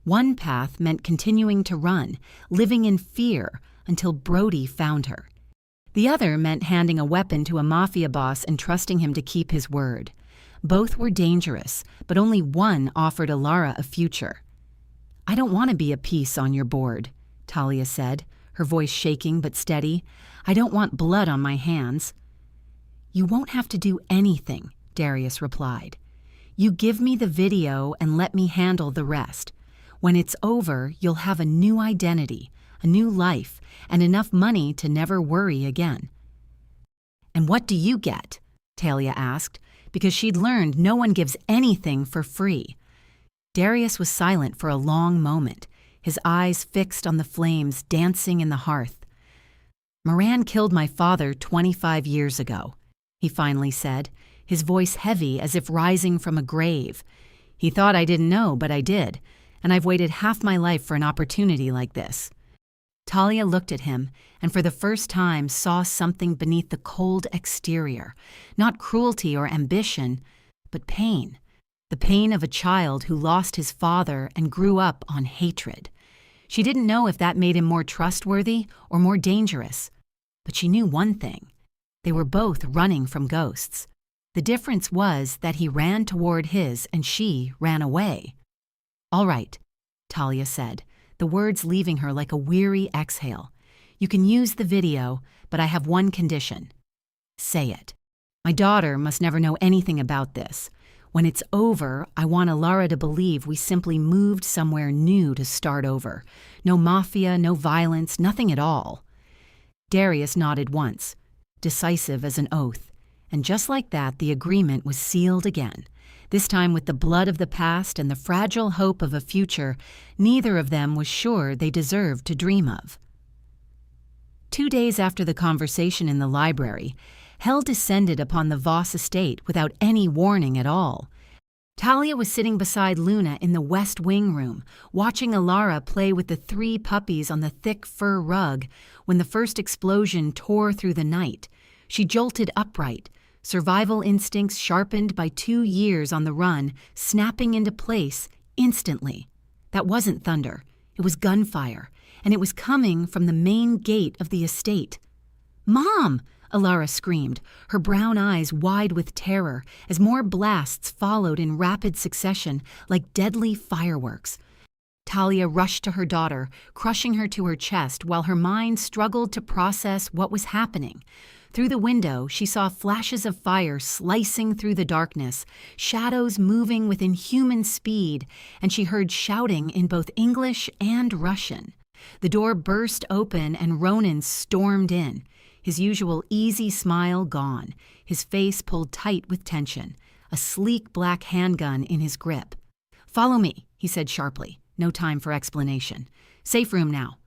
One path meant continuing to run, living in fear until Brody found her. The other meant handing a weapon to a Mafia boss and trusting him to keep his word. Both were dangerous, but only one offered Elara a future. "I don't want to be a piece on your board," Talia said, her voice shaking but steady. "I don't want blood on my hands." "You won't have to do anything," Darius replied. "You give me the video and let me handle the rest. When it's over, you'll have a new identity, a new life, and enough money to never worry again." "And what do you get?" Talia asked, because she'd learned no one gives anything for free. Darius was silent for a long moment, his eyes fixed on the flames dancing in the hearth. "Moran killed my father 25 years ago," he finally said, his voice heavy as if rising from a grave. "He thought I didn't know, but I did, and I've waited half my life for an opportunity like this." Talia looked at him and for the first time saw something beneath the cold exterior, not cruelty or ambition, but pain. The pain of a child who lost his father and grew up on hatred. She didn't know if that made him more trustworthy or more dangerous. But she knew one thing. They were both running from ghosts. The difference was that he ran toward his and she ran away. "All right," Talia said, the words leaving her like a weary exhale. "You can use the video, but I have one condition." "Say it." "My daughter must never know anything about this. When it's over, I want Elara to believe we simply moved somewhere new to start over. No mafia, no violence, nothing at all." Darius nodded once, decisive as an oath, and just like that the agreement was sealed again. This time with the blood of the past and the fragile hope of a future neither of them was sure they deserved to dream of. 2 days after the conversation in the library, hell descended upon the Voss estate without any warning at all. Talia was sitting beside Luna in the West Wing room, watching Elara play with the 3 puppies on the thick fur rug when the first explosion tore through the night. She jolted upright, survival instincts sharpened by 2 years on the run, snapping into place instantly. That wasn't thunder. It was gunfire, and it was coming from the main gate of the estate. "Mom!" Elara screamed, her brown eyes wide with terror as more blasts followed in rapid succession like deadly fireworks. Talia rushed to her daughter, crushing her to her chest while her mind struggled to process what was happening. Through the window, she saw flashes of fire slicing through the darkness, shadows moving with inhuman speed, and she heard shouting in both English and Russian. The door burst open and Ronan stormed in, his usual easy smile gone, his face pulled tight with tension, a sleek black handgun in his grip. "Follow me," he said sharply. No time for explanation. "Safe room now."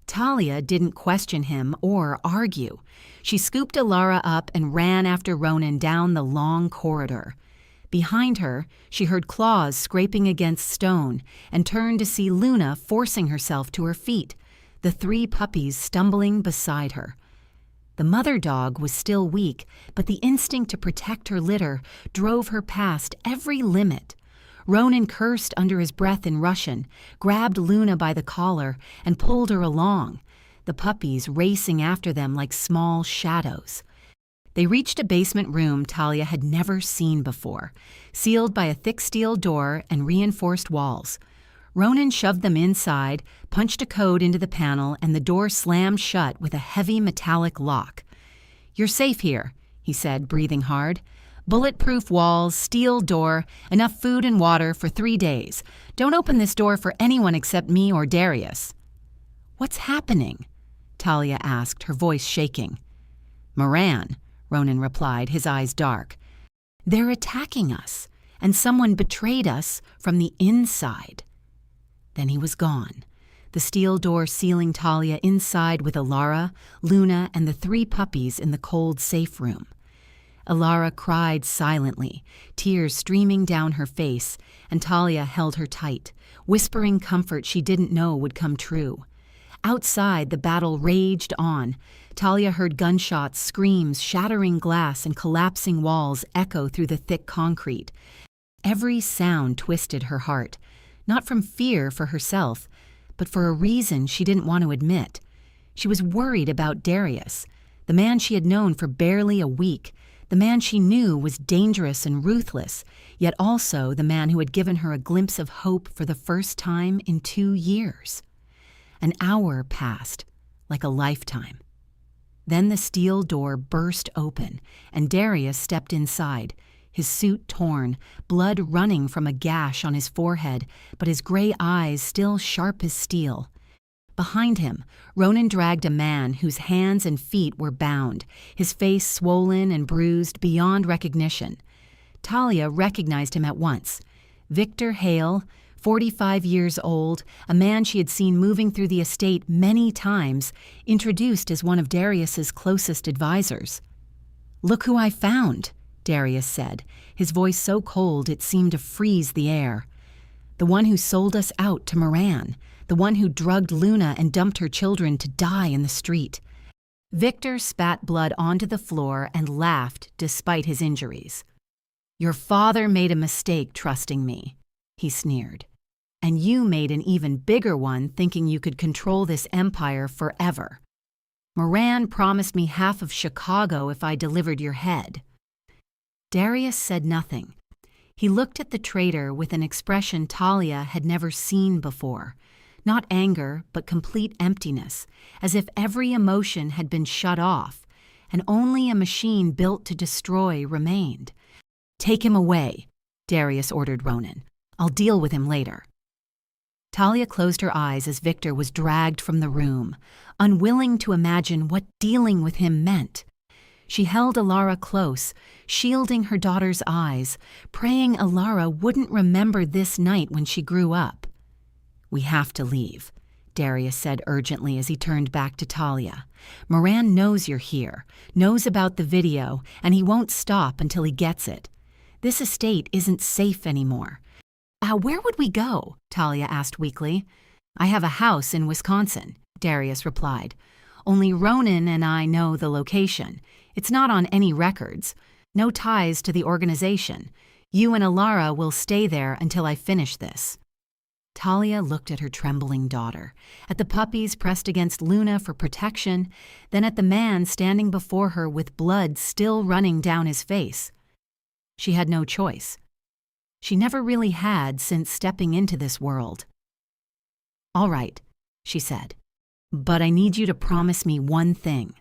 Talia didn't question him or argue. She scooped Elara up and ran after Ronan down the long corridor. Behind her, she heard claws scraping against stone and turned to see Luna forcing herself to her feet, the 3 puppies stumbling beside her. The mother dog was still weak, but the instinct to protect her litter drove her past every limit. Ronan cursed under his breath in Russian, grabbed Luna by the collar, and pulled her along, the puppies racing after them like small shadows. They reached a basement room Talia had never seen before, sealed by a thick steel door and reinforced walls. Ronan shoved them inside, punched a code into the panel, and the door slammed shut with a heavy metallic lock. "You're safe here," he said, breathing hard. "Bulletproof walls, steel door, enough food and water for 3 days. Don't open this door for anyone except me or Darius." "What's happening?" Talia asked, her voice shaking. "Moran," Ronan replied, his eyes dark. "They're attacking us, and someone betrayed us from the inside." Then he was gone, the steel door sealing Talia inside with Elara, Luna, and the 3 puppies in the cold safe room. Elara cried silently, tears streaming down her face, and Talia held her tight, whispering comfort she didn't know would come true. Outside, the battle raged on. Talia heard gunshots, screams, shattering glass, and collapsing walls echo through the thick concrete. Every sound twisted her heart, not from fear for herself, but for a reason she didn't want to admit. She was worried about Darius, the man she had known for barely a week, the man she knew was dangerous and ruthless, yet also the man who had given her a glimpse of hope for the first time in 2 years. An hour passed, like a lifetime. Then the steel door burst open, and Darius stepped inside, his suit torn, blood running from a gash on his forehead, but his gray eyes still sharp as steel. Behind him, Ronan dragged a man whose hands and feet were bound, his face swollen and bruised beyond recognition. Talia recognized him at once. Victor Hale, 45 years old, a man she had seen moving through the estate many times, introduced as one of Darius's closest advisors. "Look who I found," Darius said, his voice so cold it seemed to freeze the air. "The one who sold us out to Moran, the one who drugged Luna and dumped her children to die in the street." Victor spat blood onto the floor and laughed despite his injuries. "Your father made a mistake trusting me," he sneered. "And you made an even bigger one thinking you could control this empire forever. Moran promised me half of Chicago if I delivered your head." Darius said nothing. He looked at the traitor with an expression Talia had never seen before. Not anger, but complete emptiness, as if every emotion had been shut off, and only a machine built to destroy remained. "Take him away," Darius ordered Ronan. "I'll deal with him later." Talia closed her eyes as Victor was dragged from the room, unwilling to imagine what dealing with him meant. She held Elara close, shielding her daughter's eyes, praying Elara wouldn't remember this night when she grew up. "We have to leave," Darius said urgently as he turned back to Talia. "Moran knows you're here, knows about the video, and he won't stop until he gets it. This estate isn't safe anymore." Where would we go?" Talia asked weakly. "I have a house in Wisconsin," Darius replied. "Only Ronan and I know the location. It's not on any records. No ties to the organization. You and Elara will stay there until I finish this." Talia looked at her trembling daughter, at the puppies pressed against Luna for protection, then at the man standing before her with blood still running down his face. She had no choice. She never really had since stepping into this world. "All right," she said, "but I need you to promise me one thing."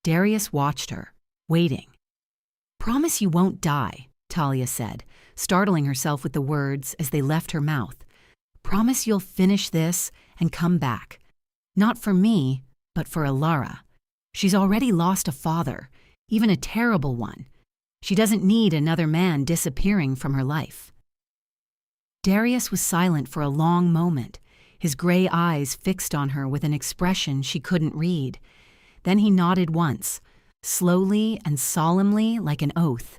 Darius watched her, waiting. "Promise you won't die," Talia said, startling herself with the words as they left her mouth. "Promise you'll finish this and come back. Not for me, but for Elara. She's already lost a father, even a terrible one. She doesn't need another man disappearing from her life." Darius was silent for a long moment, his gray eyes fixed on her with an expression she couldn't read. Then he nodded once, slowly and solemnly like an oath.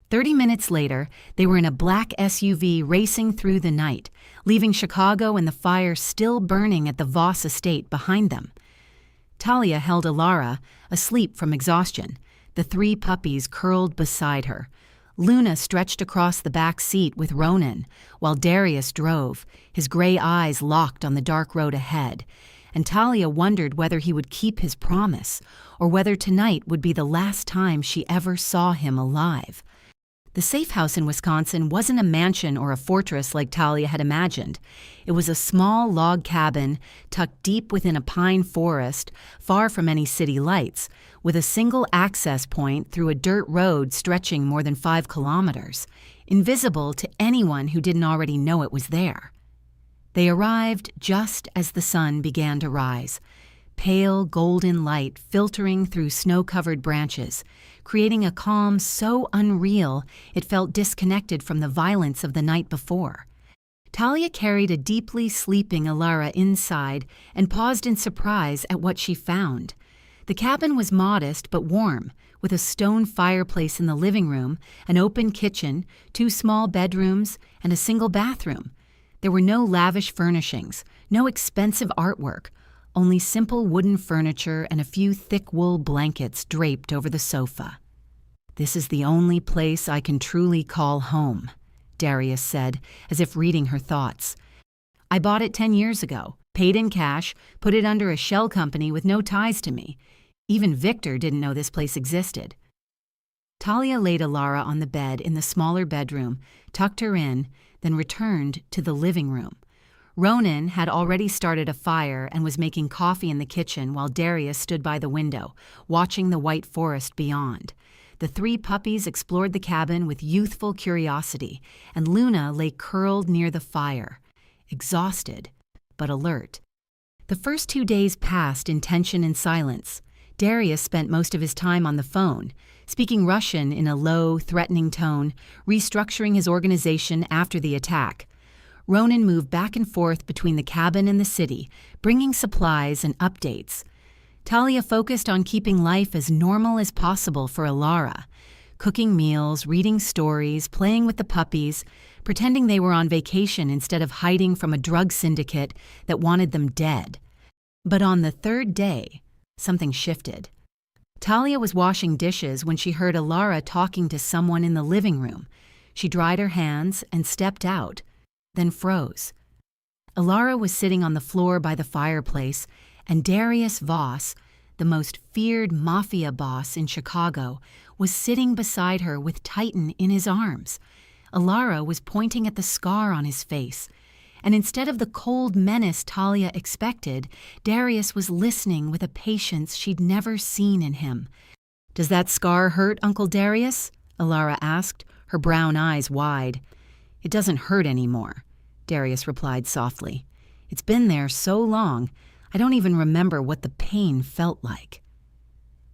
30 minutes later, they were in a black SUV racing through the night, leaving Chicago and the fire still burning at the Voss estate behind them. Talia held Elara, asleep from exhaustion, the 3 puppies curled beside her. Luna stretched across the back seat with Ronan, while Darius drove, his gray eyes locked on the dark road ahead, and Talia wondered whether he would keep his promise, or whether tonight would be the last time she ever saw him alive. The safe house in Wisconsin wasn't a mansion or a fortress like Talia had imagined. It was a small log cabin tucked deep within a pine forest, far from any city lights, with a single access point through a dirt road stretching more than 5 kilometers, invisible to anyone who didn't already know it was there. They arrived just as the sun began to rise, pale golden light filtering through snow-covered branches, creating a calm so unreal it felt disconnected from the violence of the night before. Talia carried a deeply sleeping Elara inside and paused in surprise at what she found. The cabin was modest but warm, with a stone fireplace in the living room, an open kitchen, 2 small bedrooms, and a single bathroom. There were no lavish furnishings, no expensive artwork, only simple wooden furniture and a few thick wool blankets draped over the sofa. "This is the only place I can truly call home," Darius said, as if reading her thoughts. "I bought it 10 years ago, paid in cash, put it under a shell company with no ties to me. Even Victor didn't know this place existed." Talia laid Elara on the bed in the smaller bedroom, tucked her in, then returned to the living room. Ronan had already started a fire and was making coffee in the kitchen while Darius stood by the window, watching the white forest beyond. The 3 puppies explored the cabin with youthful curiosity, and Luna lay curled near the fire, exhausted but alert. The first 2 days passed in tension and silence. Darius spent most of his time on the phone, speaking Russian in a low, threatening tone, restructuring his organization after the attack. Ronan moved back and forth between the cabin and the city, bringing supplies and updates. Talia focused on keeping life as normal as possible for Elara, cooking meals, reading stories, playing with the puppies, pretending they were on vacation instead of hiding from a drug syndicate that wanted them dead. But on the 3rd day, something shifted. Talia was washing dishes when she heard Elara talking to someone in the living room. She dried her hands and stepped out, then froze. Elara was sitting on the floor by the fireplace, and Darius Voss, the most feared Mafia boss in Chicago, was sitting beside her with Titan in his arms. Elara was pointing at the scar on his face, and instead of the cold menace Talia expected, Darius was listening with a patience she'd never seen in him. "Does that scar hurt, Uncle Darius?" Elara asked, her brown eyes wide. "It doesn't hurt anymore," Darius replied softly. "It's been there so long, I don't even remember what the pain felt like."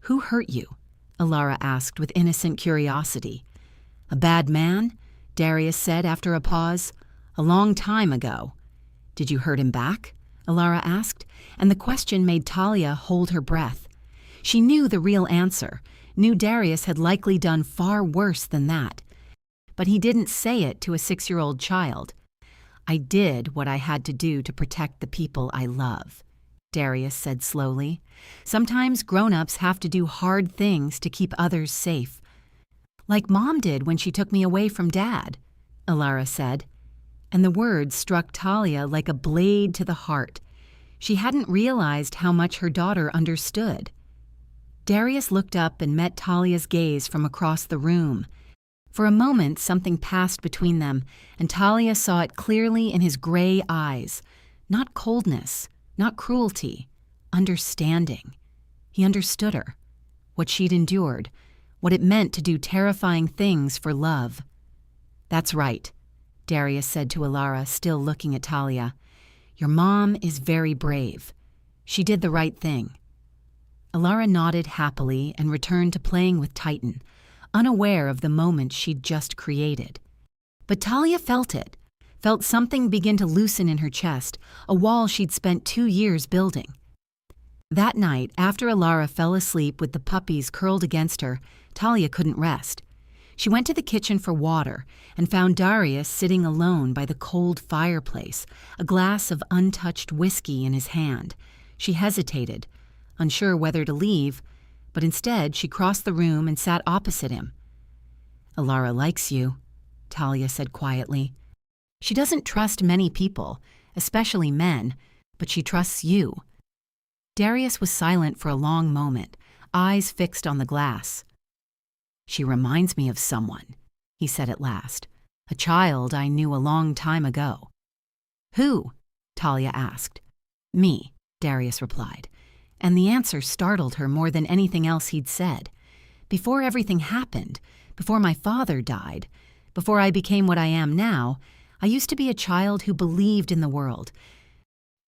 "Who hurt you?" Elara asked with innocent curiosity. "A bad man?" Darius said after a pause. "A long time ago." "Did you hurt him back?" Elara asked, and the question made Talia hold her breath. She knew the real answer, knew Darius had likely done far worse than that. But he didn't say it to a 6-year-old child. "I did what I had to do to protect the people I love," Darius said slowly. "Sometimes grown-ups have to do hard things to keep others safe. Like Mom did when she took me away from Dad," Elara said. And the words struck Talia like a blade to the heart. She hadn't realized how much her daughter understood. Darius looked up and met Talia's gaze from across the room. For a moment, something passed between them, and Talia saw it clearly in his gray eyes, Not coldness, not cruelty, understanding. He understood her, what she'd endured, what it meant to do terrifying things for love. "That's right," Darius said to Elara, still looking at Talia. "Your mom is very brave. She did the right thing." Elara nodded happily and returned to playing with Titan, unaware of the moment she'd just created. But Talia felt it, felt something begin to loosen in her chest, a wall she'd spent 2 years building. That night, after Elara fell asleep with the puppies curled against her, Talia couldn't rest. She went to the kitchen for water and found Darius sitting alone by the cold fireplace, a glass of untouched whiskey in his hand. She hesitated, unsure whether to leave, but instead she crossed the room and sat opposite him. "Elara likes you," Talia said quietly. "She doesn't trust many people, especially men, but she trusts you." Darius was silent for a long moment, eyes fixed on the glass. "She reminds me of someone," he said at last. "A child I knew a long time ago." "Who?" Talia asked. "Me," Darius replied, and the answer startled her more than anything else he'd said. "Before everything happened, before my father died, before I became what I am now, I used to be a child who believed in the world."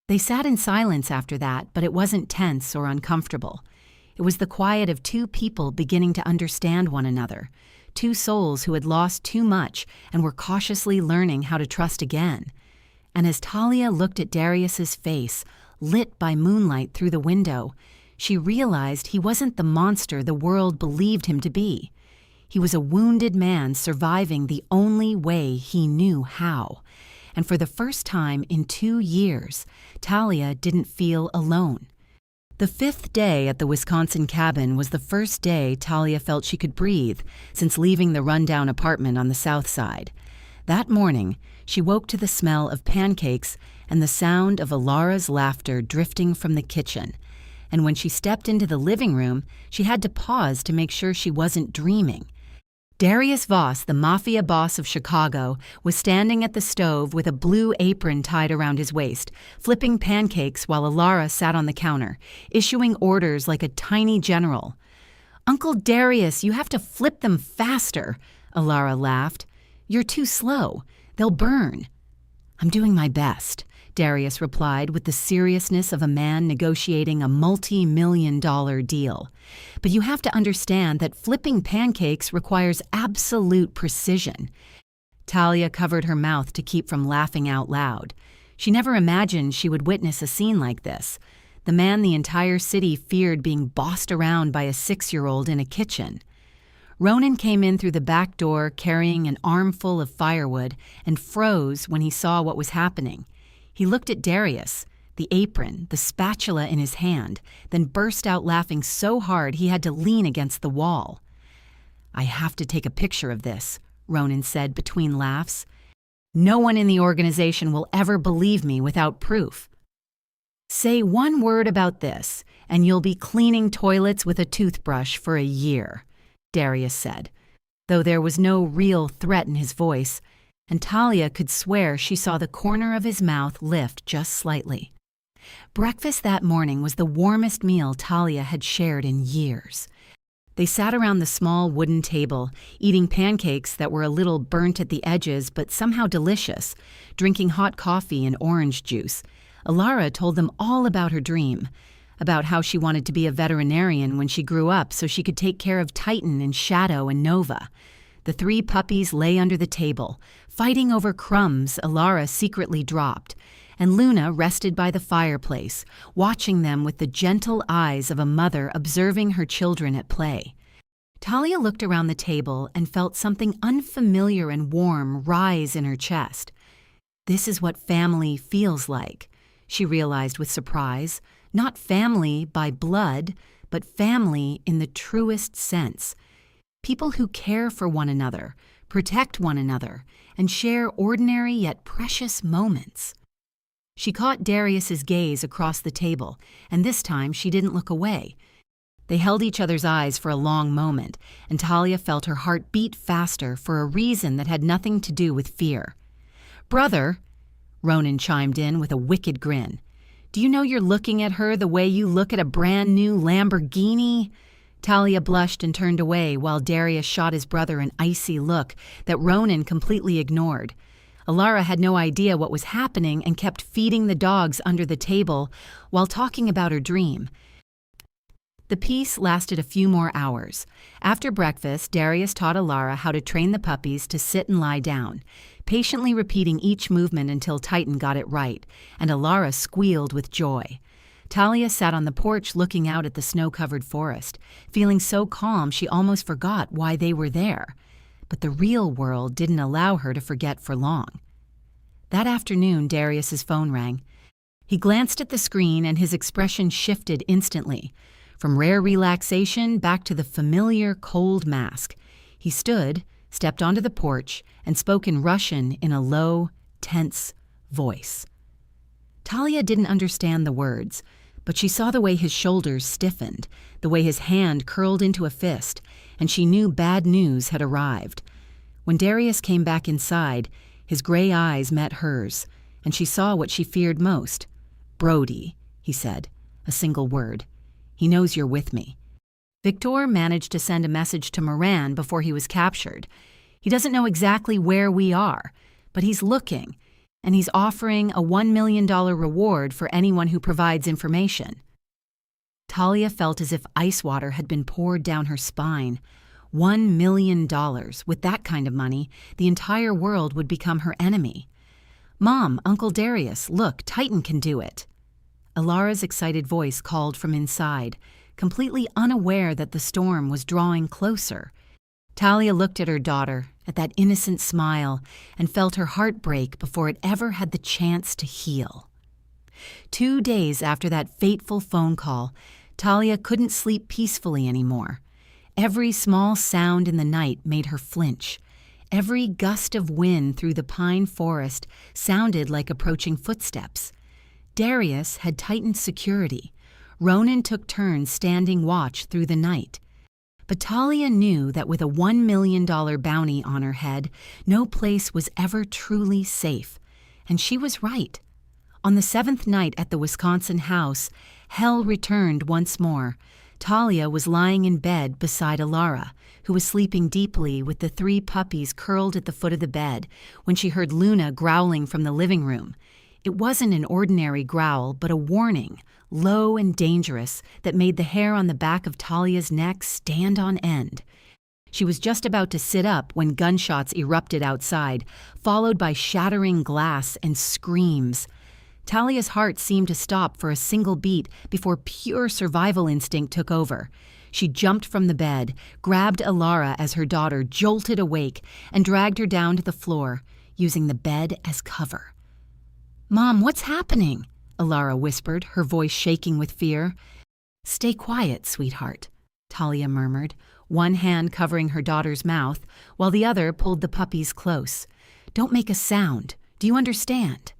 They sat in silence after that, but it wasn't tense or uncomfortable. It was the quiet of two people beginning to understand one another, two souls who had lost too much and were cautiously learning how to trust again. And as Talia looked at Darius's face, lit by moonlight through the window, she realized he wasn't the monster the world believed him to be. He was a wounded man surviving the only way he knew how. And for the first time in 2 years, Talia didn't feel alone. The 5th day at the Wisconsin cabin was the first day Talia felt she could breathe since leaving the rundown apartment on the south side. That morning, she woke to the smell of pancakes and the sound of Elara's laughter drifting from the kitchen. And when she stepped into the living room, she had to pause to make sure she wasn't dreaming. Darius Voss, the Mafia boss of Chicago, was standing at the stove with a blue apron tied around his waist, flipping pancakes while Elara sat on the counter, issuing orders like a tiny general. "Uncle Darius, you have to flip them faster," Elara laughed. "You're too slow. They'll burn." "I'm doing my best," Darius replied with the seriousness of a man negotiating a multi-million-dollar deal. "But you have to understand that flipping pancakes requires absolute precision." Talia covered her mouth to keep from laughing out loud. She never imagined she would witness a scene like this. The man the entire city feared being bossed around by a 6-year-old in a kitchen. Ronan came in through the back door carrying an armful of firewood and froze when he saw what was happening. He looked at Darius, the apron, the spatula in his hand, then burst out laughing so hard he had to lean against the wall. "I have to take a picture of this," Ronan said between laughs. "No one in the organization will ever believe me without proof." "Say one word about this, and you'll be cleaning toilets with a toothbrush for a year," Darius said, though there was no real threat in his voice, and Talia could swear she saw the corner of his mouth lift just slightly. Breakfast that morning was the warmest meal Talia had shared in years. They sat around the small wooden table, eating pancakes that were a little burnt at the edges but somehow delicious, drinking hot coffee and orange juice. Elara told them all about her dream, about how she wanted to be a veterinarian when she grew up so she could take care of Titan and Shadow and Nova. The 3 puppies lay under the table, fighting over crumbs Elara secretly dropped, and Luna rested by the fireplace, watching them with the gentle eyes of a mother observing her children at play. Talia looked around the table and felt something unfamiliar and warm rise in her chest. This is what family feels like, she realized with surprise. Not family by blood, but family in the truest sense. People who care for one another, protect one another, and share ordinary yet precious moments. She caught Darius's gaze across the table, and this time she didn't look away. They held each other's eyes for a long moment, and Talia felt her heart beat faster for a reason that had nothing to do with fear. "Brother," Ronan chimed in with a wicked grin. "Do you know you're looking at her the way you look at a brand new Lamborghini?" Talia blushed and turned away while Darius shot his brother an icy look that Ronan completely ignored. Elara had no idea what was happening and kept feeding the dogs under the table while talking about her dream. The peace lasted a few more hours. After breakfast, Darius taught Elara how to train the puppies to sit and lie down, patiently repeating each movement until Titan got it right, and Elara squealed with joy. Talia sat on the porch looking out at the snow-covered forest, feeling so calm she almost forgot why they were there. But the real world didn't allow her to forget for long. That afternoon, Darius's phone rang. He glanced at the screen and his expression shifted instantly, from rare relaxation back to the familiar cold mask. He stood, stepped onto the porch, and spoke in Russian in a low, tense voice. Talia didn't understand the words, but she saw the way his shoulders stiffened, the way his hand curled into a fist, and she knew bad news had arrived. When Darius came back inside, his gray eyes met hers, and she saw what she feared most. "Brody," he said, a single word. "He knows you're with me." Victor managed to send a message to Moran before he was captured. He doesn't know exactly where we are, but he's looking, and he's offering a $1 million reward for anyone who provides information. Talia felt as if ice water had been poured down her spine. $1 million. With that kind of money, the entire world would become her enemy. "Mom, Uncle Darius, look, Titan can do it." Elara's excited voice called from inside, completely unaware that the storm was drawing closer. Talia looked at her daughter, at that innocent smile, and felt her heart break before it ever had the chance to heal. 2 days after that fateful phone call, Talia couldn't sleep peacefully anymore. Every small sound in the night made her flinch. Every gust of wind through the pine forest sounded like approaching footsteps. Darius had tightened security. Ronan took turns standing watch through the night. But Talia knew that with a $1 million bounty on her head, no place was ever truly safe. And she was right. On the 7th night at the Wisconsin house, hell returned once more. Talia was lying in bed beside Elara, who was sleeping deeply with the 3 puppies curled at the foot of the bed, when she heard Luna growling from the living room. It wasn't an ordinary growl, but a warning, low and dangerous, that made the hair on the back of Talia's neck stand on end. She was just about to sit up when gunshots erupted outside, followed by shattering glass and screams. Talia's heart seemed to stop for a single beat before pure survival instinct took over. She jumped from the bed, grabbed Elara as her daughter jolted awake, and dragged her down to the floor, using the bed as cover. "Mom, what's happening?" Elara whispered, her voice shaking with fear. "Stay quiet, sweetheart," Talia murmured, one hand covering her daughter's mouth, while the other pulled the puppies close. "Don't make a sound. Do you understand?"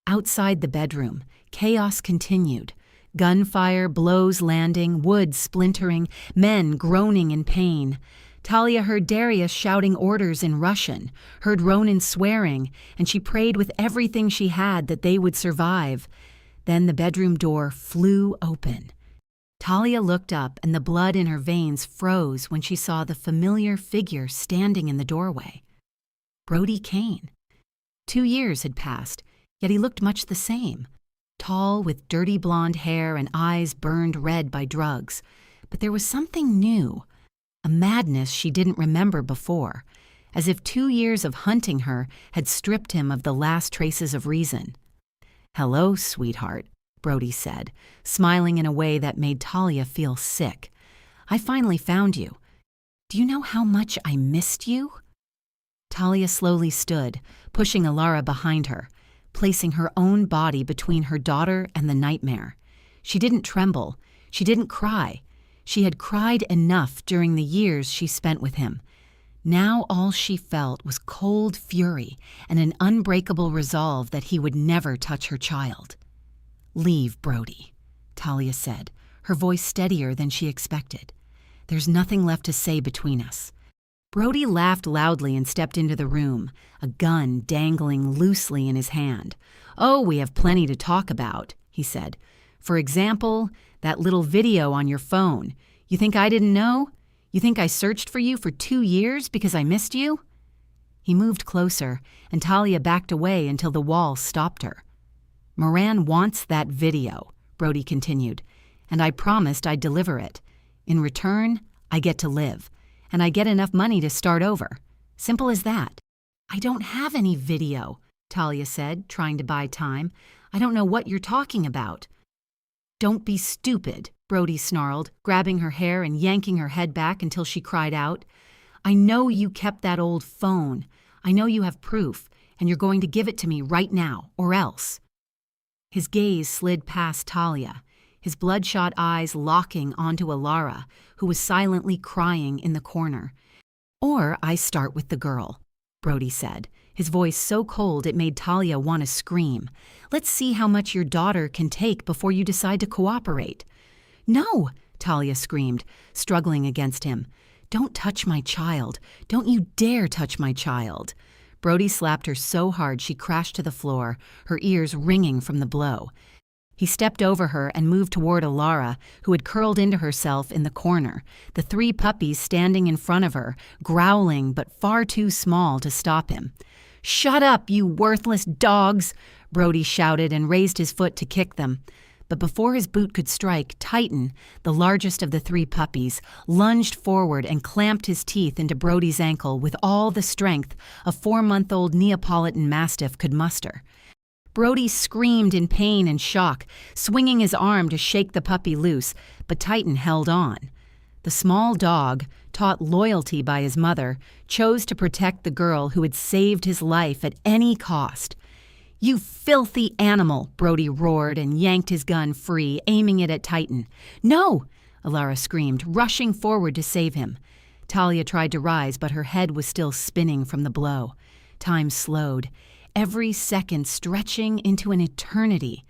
Outside the bedroom, chaos continued. Gunfire, blows landing, wood splintering, men groaning in pain. Talia heard Darius shouting orders in Russian, heard Ronan swearing, and she prayed with everything she had that they would survive. Then the bedroom door flew open. Talia looked up, and the blood in her veins froze when she saw the familiar figure standing in the doorway. Brody Kane. 2 years had passed, yet he looked much the same. Tall, with dirty blonde hair and eyes burned red by drugs. But there was something new, a madness she didn't remember before, as if 2 years of hunting her had stripped him of the last traces of reason. "Hello, sweetheart," Brody said, smiling in a way that made Talia feel sick. "I finally found you. Do you know how much I missed you?" Talia slowly stood, pushing Elara behind her, placing her own body between her daughter and the nightmare. She didn't tremble. She didn't cry. She had cried enough during the years she spent with him. Now all she felt was cold fury and an unbreakable resolve that he would never touch her child. "Leave, Brody," Talia said, her voice steadier than she expected. "There's nothing left to say between us." Brody laughed loudly and stepped into the room, a gun dangling loosely in his hand. "Oh, we have plenty to talk about," he said. "For example, that little video on your phone. You think I didn't know? You think I searched for you for 2 years because I missed you?" He moved closer, and Talia backed away until the wall stopped her. "Moran wants that video," Brody continued, "and I promised I'd deliver it. In return, I get to live, and I get enough money to start over. Simple as that." "I don't have any video," Talia said, trying to buy time. "I don't know what you're talking about." "Don't be stupid," Brody snarled, grabbing her hair and yanking her head back until she cried out. "I know you kept that old phone. I know you have proof, and you're going to give it to me right now, or else." His gaze slid past Talia, his bloodshot eyes locking onto Elara, who was silently crying in the corner. "Or I start with the girl," Brody said, his voice so cold it made Talia want to scream. "Let's see how much your daughter can take before you decide to cooperate." "No!" Talia screamed, struggling against him. "Don't touch my child. Don't you dare touch my child." Brody slapped her so hard she crashed to the floor, her ears ringing from the blow. He stepped over her and moved toward Elara, who had curled into herself in the corner, the 3 puppies standing in front of her, growling but far too small to stop him. "Shut up, you worthless dogs!" Brody shouted and raised his foot to kick them. But before his boot could strike, Titan, the largest of the 3 puppies, lunged forward and clamped his teeth into Brody's ankle with all the strength a 4-month-old Neapolitan mastiff could muster. Brody screamed in pain and shock, swinging his arm to shake the puppy loose, but Titan held on. The small dog, taught loyalty by his mother, chose to protect the girl who had saved his life at any cost. "You filthy animal!" Brody roared and yanked his gun free, aiming it at Titan. "No!" Elara screamed, rushing forward to save him. Talia tried to rise, but her head was still spinning from the blow. Time slowed, every second stretching into an eternity.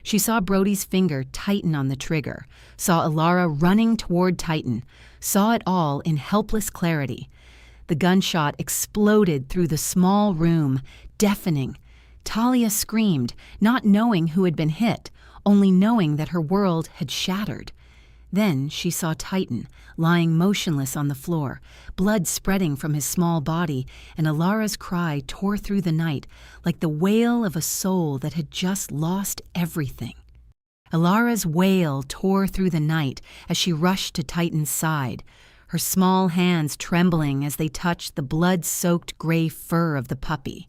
She saw Brody's finger tighten on the trigger, saw Elara running toward Titan, saw it all in helpless clarity. The gunshot exploded through the small room, deafening. Talia screamed, not knowing who had been hit, only knowing that her world had shattered. Then she saw Titan, lying motionless on the floor, blood spreading from his small body, and Elara's cry tore through the night like the wail of a soul that had just lost everything. Elara's wail tore through the night as she rushed to Titan's side, her small hands trembling as they touched the blood-soaked gray fur of the puppy.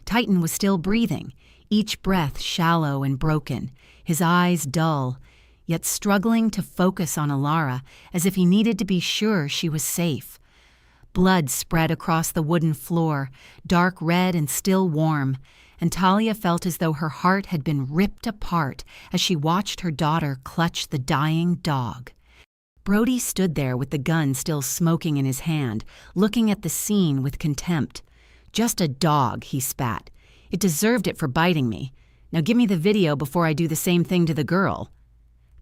Titan was still breathing, each breath shallow and broken, his eyes dull, yet struggling to focus on Elara as if he needed to be sure she was safe. Blood spread across the wooden floor, dark red and still warm, and Talia felt as though her heart had been ripped apart as she watched her daughter clutch the dying dog. Brody stood there with the gun still smoking in his hand, looking at the scene with contempt. "Just a dog," he spat. "It deserved it for biting me. Now give me the video before I do the same thing to the girl."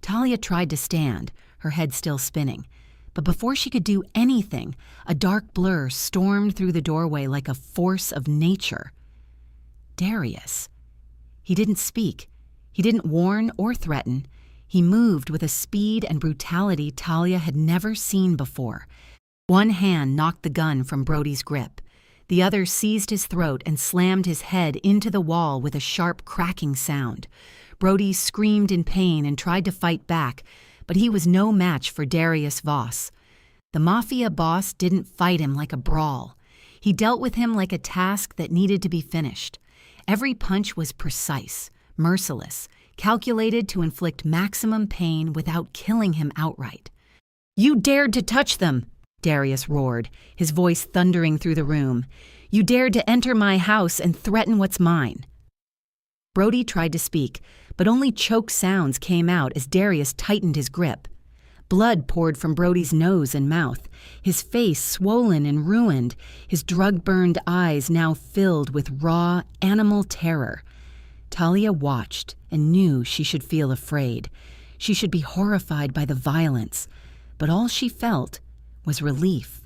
Talia tried to stand, her head still spinning. But before she could do anything, a dark blur stormed through the doorway like a force of nature. Darius. He didn't speak. He didn't warn or threaten. He moved with a speed and brutality Talia had never seen before. One hand knocked the gun from Brody's grip. The other seized his throat and slammed his head into the wall with a sharp cracking sound. Brody screamed in pain and tried to fight back, but he was no match for Darius Voss. The Mafia boss didn't fight him like a brawl. He dealt with him like a task that needed to be finished. Every punch was precise, merciless, calculated to inflict maximum pain without killing him outright. "You dared to touch them!" Darius roared, his voice thundering through the room. "You dared to enter my house and threaten what's mine." Brody tried to speak, but only choked sounds came out as Darius tightened his grip. Blood poured from Brody's nose and mouth, his face swollen and ruined, his drug-burned eyes now filled with raw, animal terror. Talia watched and knew she should feel afraid. She should be horrified by the violence, but all she felt was relief.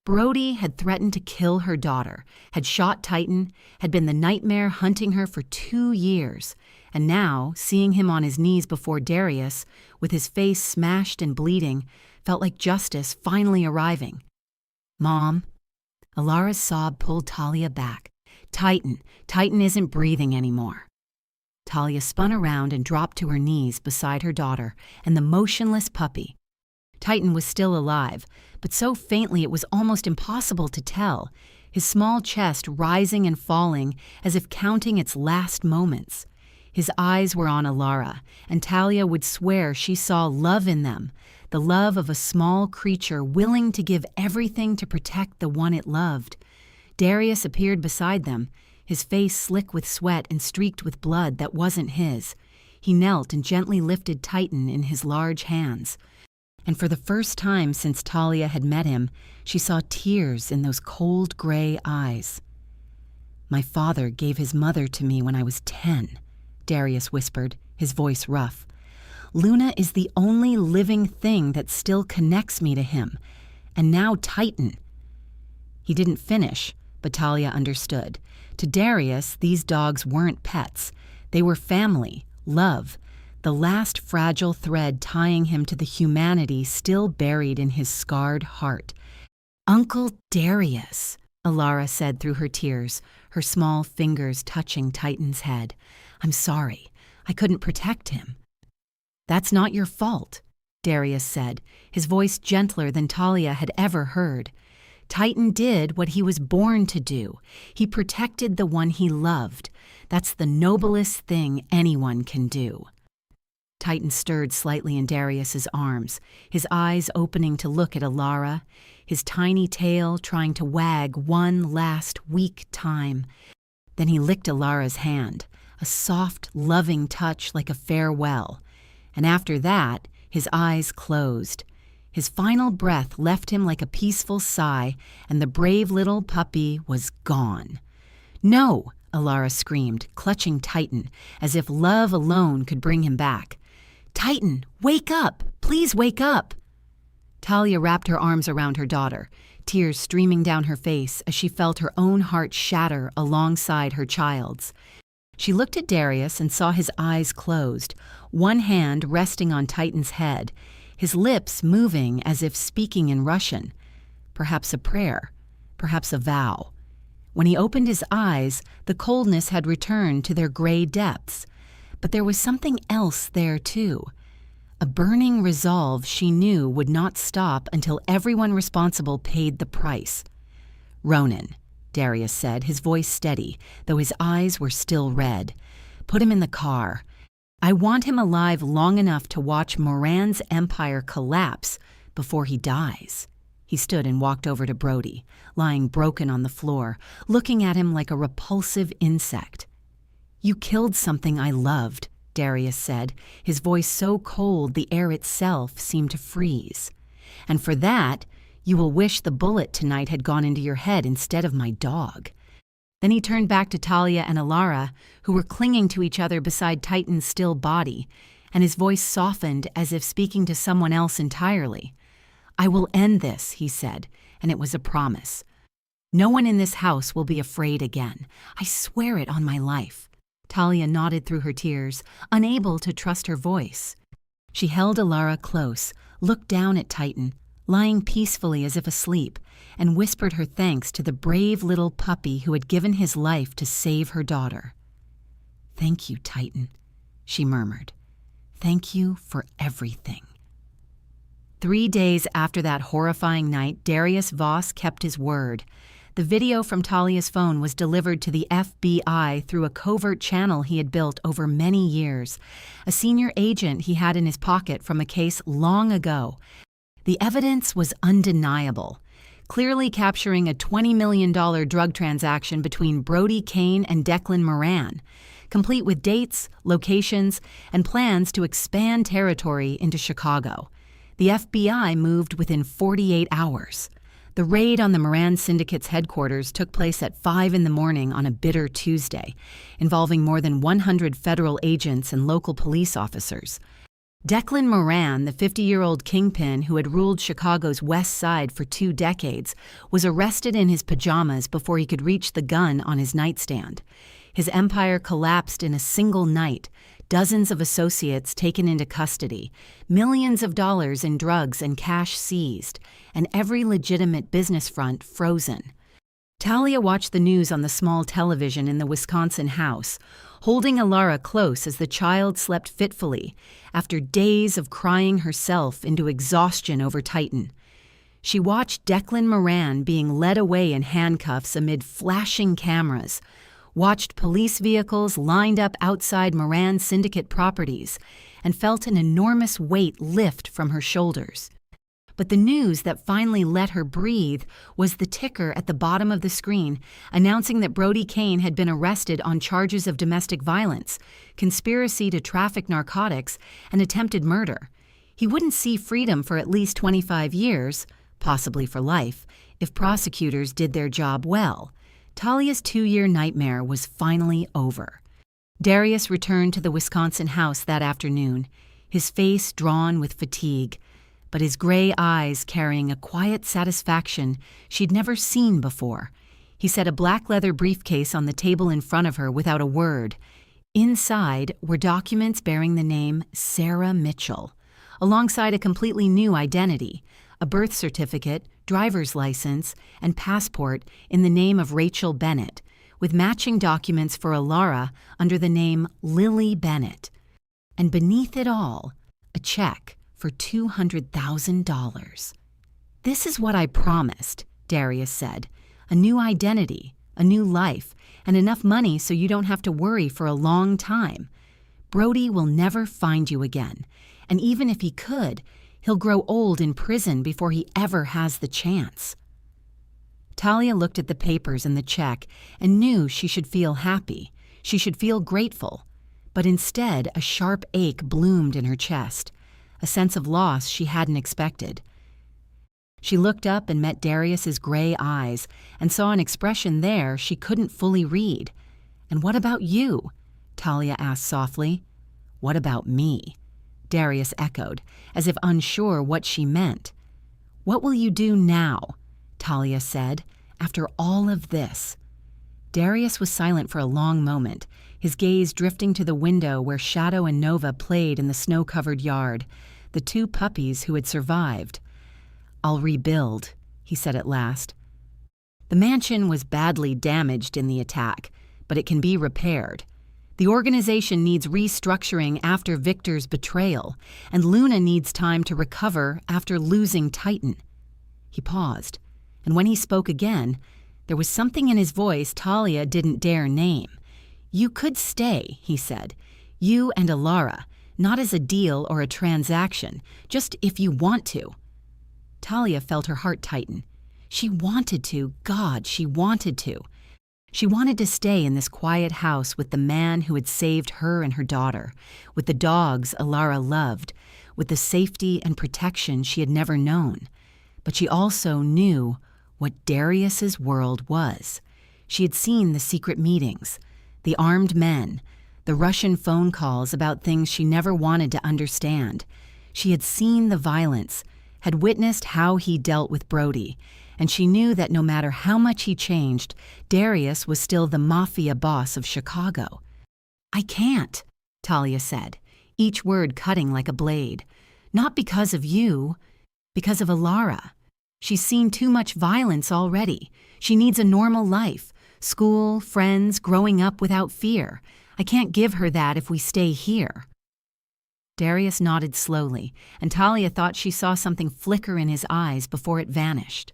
Brody had threatened to kill her daughter, had shot Titan, had been the nightmare hunting her for 2 years, and now, seeing him on his knees before Darius, with his face smashed and bleeding, felt like justice finally arriving. "Mom." Elara's sob pulled Talia back. Titan isn't breathing anymore." Talia spun around and dropped to her knees beside her daughter and the motionless puppy. Titan was still alive, but so faintly it was almost impossible to tell, his small chest rising and falling as if counting its last moments. His eyes were on Elara, and Talia would swear she saw love in them, the love of a small creature willing to give everything to protect the one it loved. Darius appeared beside them, his face slick with sweat and streaked with blood that wasn't his. He knelt and gently lifted Titan in his large hands. And for the first time since Talia had met him, she saw tears in those cold gray eyes. "My father gave his mother to me when I was 10, Darius whispered, his voice rough. "Luna is the only living thing that still connects me to him. And now Titan." He didn't finish, but Talia understood. To Darius, these dogs weren't pets. They were family, love, the last fragile thread tying him to the humanity still buried in his scarred heart. "Uncle Darius," Elara said through her tears, her small fingers touching Titan's head. "I'm sorry. I couldn't protect him." "That's not your fault," Darius said, his voice gentler than Talia had ever heard. "Titan did what he was born to do. He protected the one he loved. That's the noblest thing anyone can do." Titan stirred slightly in Darius's arms, his eyes opening to look at Elara, his tiny tail trying to wag one last weak time. Then he licked Elara's hand, a soft, loving touch like a farewell. And after that, his eyes closed. His final breath left him like a peaceful sigh, and the brave little puppy was gone. "No!" Elara screamed, clutching Titan, as if love alone could bring him back. "Titan, wake up! Please wake up!" Talia wrapped her arms around her daughter, tears streaming down her face as she felt her own heart shatter alongside her child's. She looked at Darius and saw his eyes closed, one hand resting on Titan's head, his lips moving as if speaking in Russian. Perhaps a prayer, perhaps a vow. When he opened his eyes, the coldness had returned to their gray depths. But there was something else there, too. A burning resolve she knew would not stop until everyone responsible paid the price. "Ronan," Darius said, his voice steady, though his eyes were still red. "Put him in the car. I want him alive long enough to watch Moran's empire collapse before he dies." He stood and walked over to Brody, lying broken on the floor, looking at him like a repulsive insect. "You killed something I loved," Darius said, his voice so cold the air itself seemed to freeze. "And for that, you will wish the bullet tonight had gone into your head instead of my dog." Then he turned back to Talia and Elara, who were clinging to each other beside Titan's still body, and his voice softened as if speaking to someone else entirely. "I will end this," he said, and it was a promise. "No one in this house will be afraid again. I swear it on my life." Talia nodded through her tears, unable to trust her voice. She held Elara close, looked down at Titan, lying peacefully as if asleep, and whispered her thanks to the brave little puppy who had given his life to save her daughter. "Thank you, Titan," she murmured. "Thank you for everything." 3 days after that horrifying night, Darius Voss kept his word. The video from Talia's phone was delivered to the FBI through a covert channel he had built over many years, a senior agent he had in his pocket from a case long ago. The evidence was undeniable, clearly capturing a $20 million drug transaction between Brody Kane and Declan Moran, complete with dates, locations, and plans to expand territory into Chicago. The FBI moved within 48 hours. The raid on the Moran syndicate's headquarters took place at 5 a.m. on a bitter Tuesday, involving more than 100 federal agents and local police officers. Declan Moran, the 50-year-old kingpin who had ruled Chicago's West Side for 2 decades, was arrested in his pajamas before he could reach the gun on his nightstand. His empire collapsed in a single night, dozens of associates taken into custody, millions of dollars in drugs and cash seized, and every legitimate business front frozen. Talia watched the news on the small television in the Wisconsin house, holding Elara close as the child slept fitfully after days of crying herself into exhaustion over Titan. She watched Declan Moran being led away in handcuffs amid flashing cameras, watched police vehicles lined up outside Moran syndicate properties, and felt an enormous weight lift from her shoulders. But the news that finally let her breathe was the ticker at the bottom of the screen announcing that Brody Kane had been arrested on charges of domestic violence, conspiracy to traffic narcotics, and attempted murder. He wouldn't see freedom for at least 25 years, possibly for life, if prosecutors did their job well. Talia's 2-year nightmare was finally over. Darius returned to the Wisconsin house that afternoon, his face drawn with fatigue, but his gray eyes carrying a quiet satisfaction she'd never seen before. He set a black leather briefcase on the table in front of her without a word. Inside were documents bearing the name Sarah Mitchell, alongside a completely new identity, a birth certificate, driver's license, and passport in the name of Rachel Bennett, with matching documents for Elara under the name Lily Bennett. And beneath it all, a check for $200,000. "This is what I promised," Darius said. "A new identity, a new life, and enough money so you don't have to worry for a long time. Brody will never find you again, and even if he could, he'll grow old in prison before he ever has the chance." Talia looked at the papers and the check and knew she should feel happy. She should feel grateful. But instead, a sharp ache bloomed in her chest, a sense of loss she hadn't expected. She looked up and met Darius's gray eyes and saw an expression there she couldn't fully read. "And what about you?" Talia asked softly. "What about me?" Darius echoed, as if unsure what she meant. "What will you do now?" Talia said, "after all of this?" Darius was silent for a long moment, his gaze drifting to the window where Shadow and Nova played in the snow-covered yard, the 2 puppies who had survived. "I'll rebuild," he said at last. "The mansion was badly damaged in the attack, but it can be repaired. The organization needs restructuring after Victor's betrayal, and Luna needs time to recover after losing Titan." He paused, and when he spoke again, there was something in his voice Talia didn't dare name. "You could stay," he said. "You and Elara, not as a deal or a transaction, just if you want to." Talia felt her heart tighten. She wanted to, God, she wanted to. She wanted to stay in this quiet house with the man who had saved her and her daughter, with the dogs Elara loved, with the safety and protection she had never known. But she also knew what Darius's world was. She had seen the secret meetings, the armed men, the Russian phone calls about things she never wanted to understand. She had seen the violence, had witnessed how he dealt with Brody, and she knew that no matter how much he changed, Darius was still the Mafia boss of Chicago. "I can't," Talia said, each word cutting like a blade. "Not because of you, because of Elara. She's seen too much violence already. She needs a normal life, school, friends, growing up without fear. I can't give her that if we stay here." Darius nodded slowly, and Talia thought she saw something flicker in his eyes before it vanished.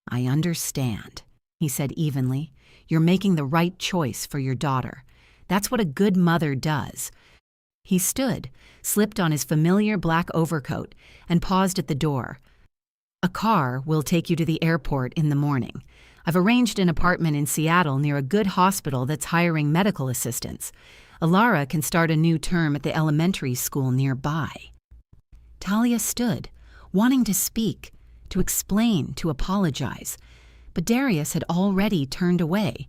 "I understand," he said evenly. "You're making the right choice for your daughter. That's what a good mother does." He stood, slipped on his familiar black overcoat, and paused at the door. "A car will take you to the airport in the morning. I've arranged an apartment in Seattle near a good hospital that's hiring medical assistants. Elara can start a new term at the elementary school nearby." Talia stood, wanting to speak, to explain, to apologize. But Darius had already turned away.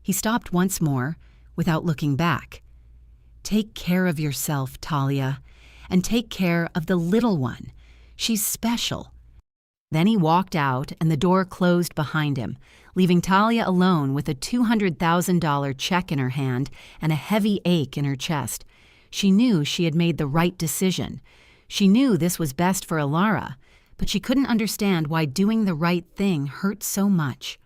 He stopped once more, without looking back. "Take care of yourself, Talia, and take care of the little one. She's special." Then he walked out and the door closed behind him, leaving Talia alone with a $200,000 check in her hand and a heavy ache in her chest. She knew she had made the right decision. She knew this was best for Elara, but she couldn't understand why doing the right thing hurt so much.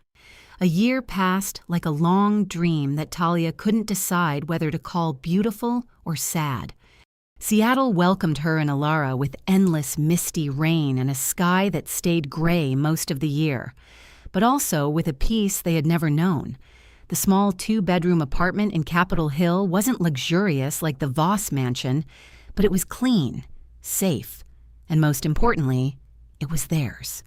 A year passed like a long dream that Talia couldn't decide whether to call beautiful or sad. Seattle welcomed her and Elara with endless misty rain and a sky that stayed gray most of the year, but also with a peace they had never known. The small 2-bedroom apartment in Capitol Hill wasn't luxurious like the Voss mansion, but it was clean, safe, and most importantly, it was theirs.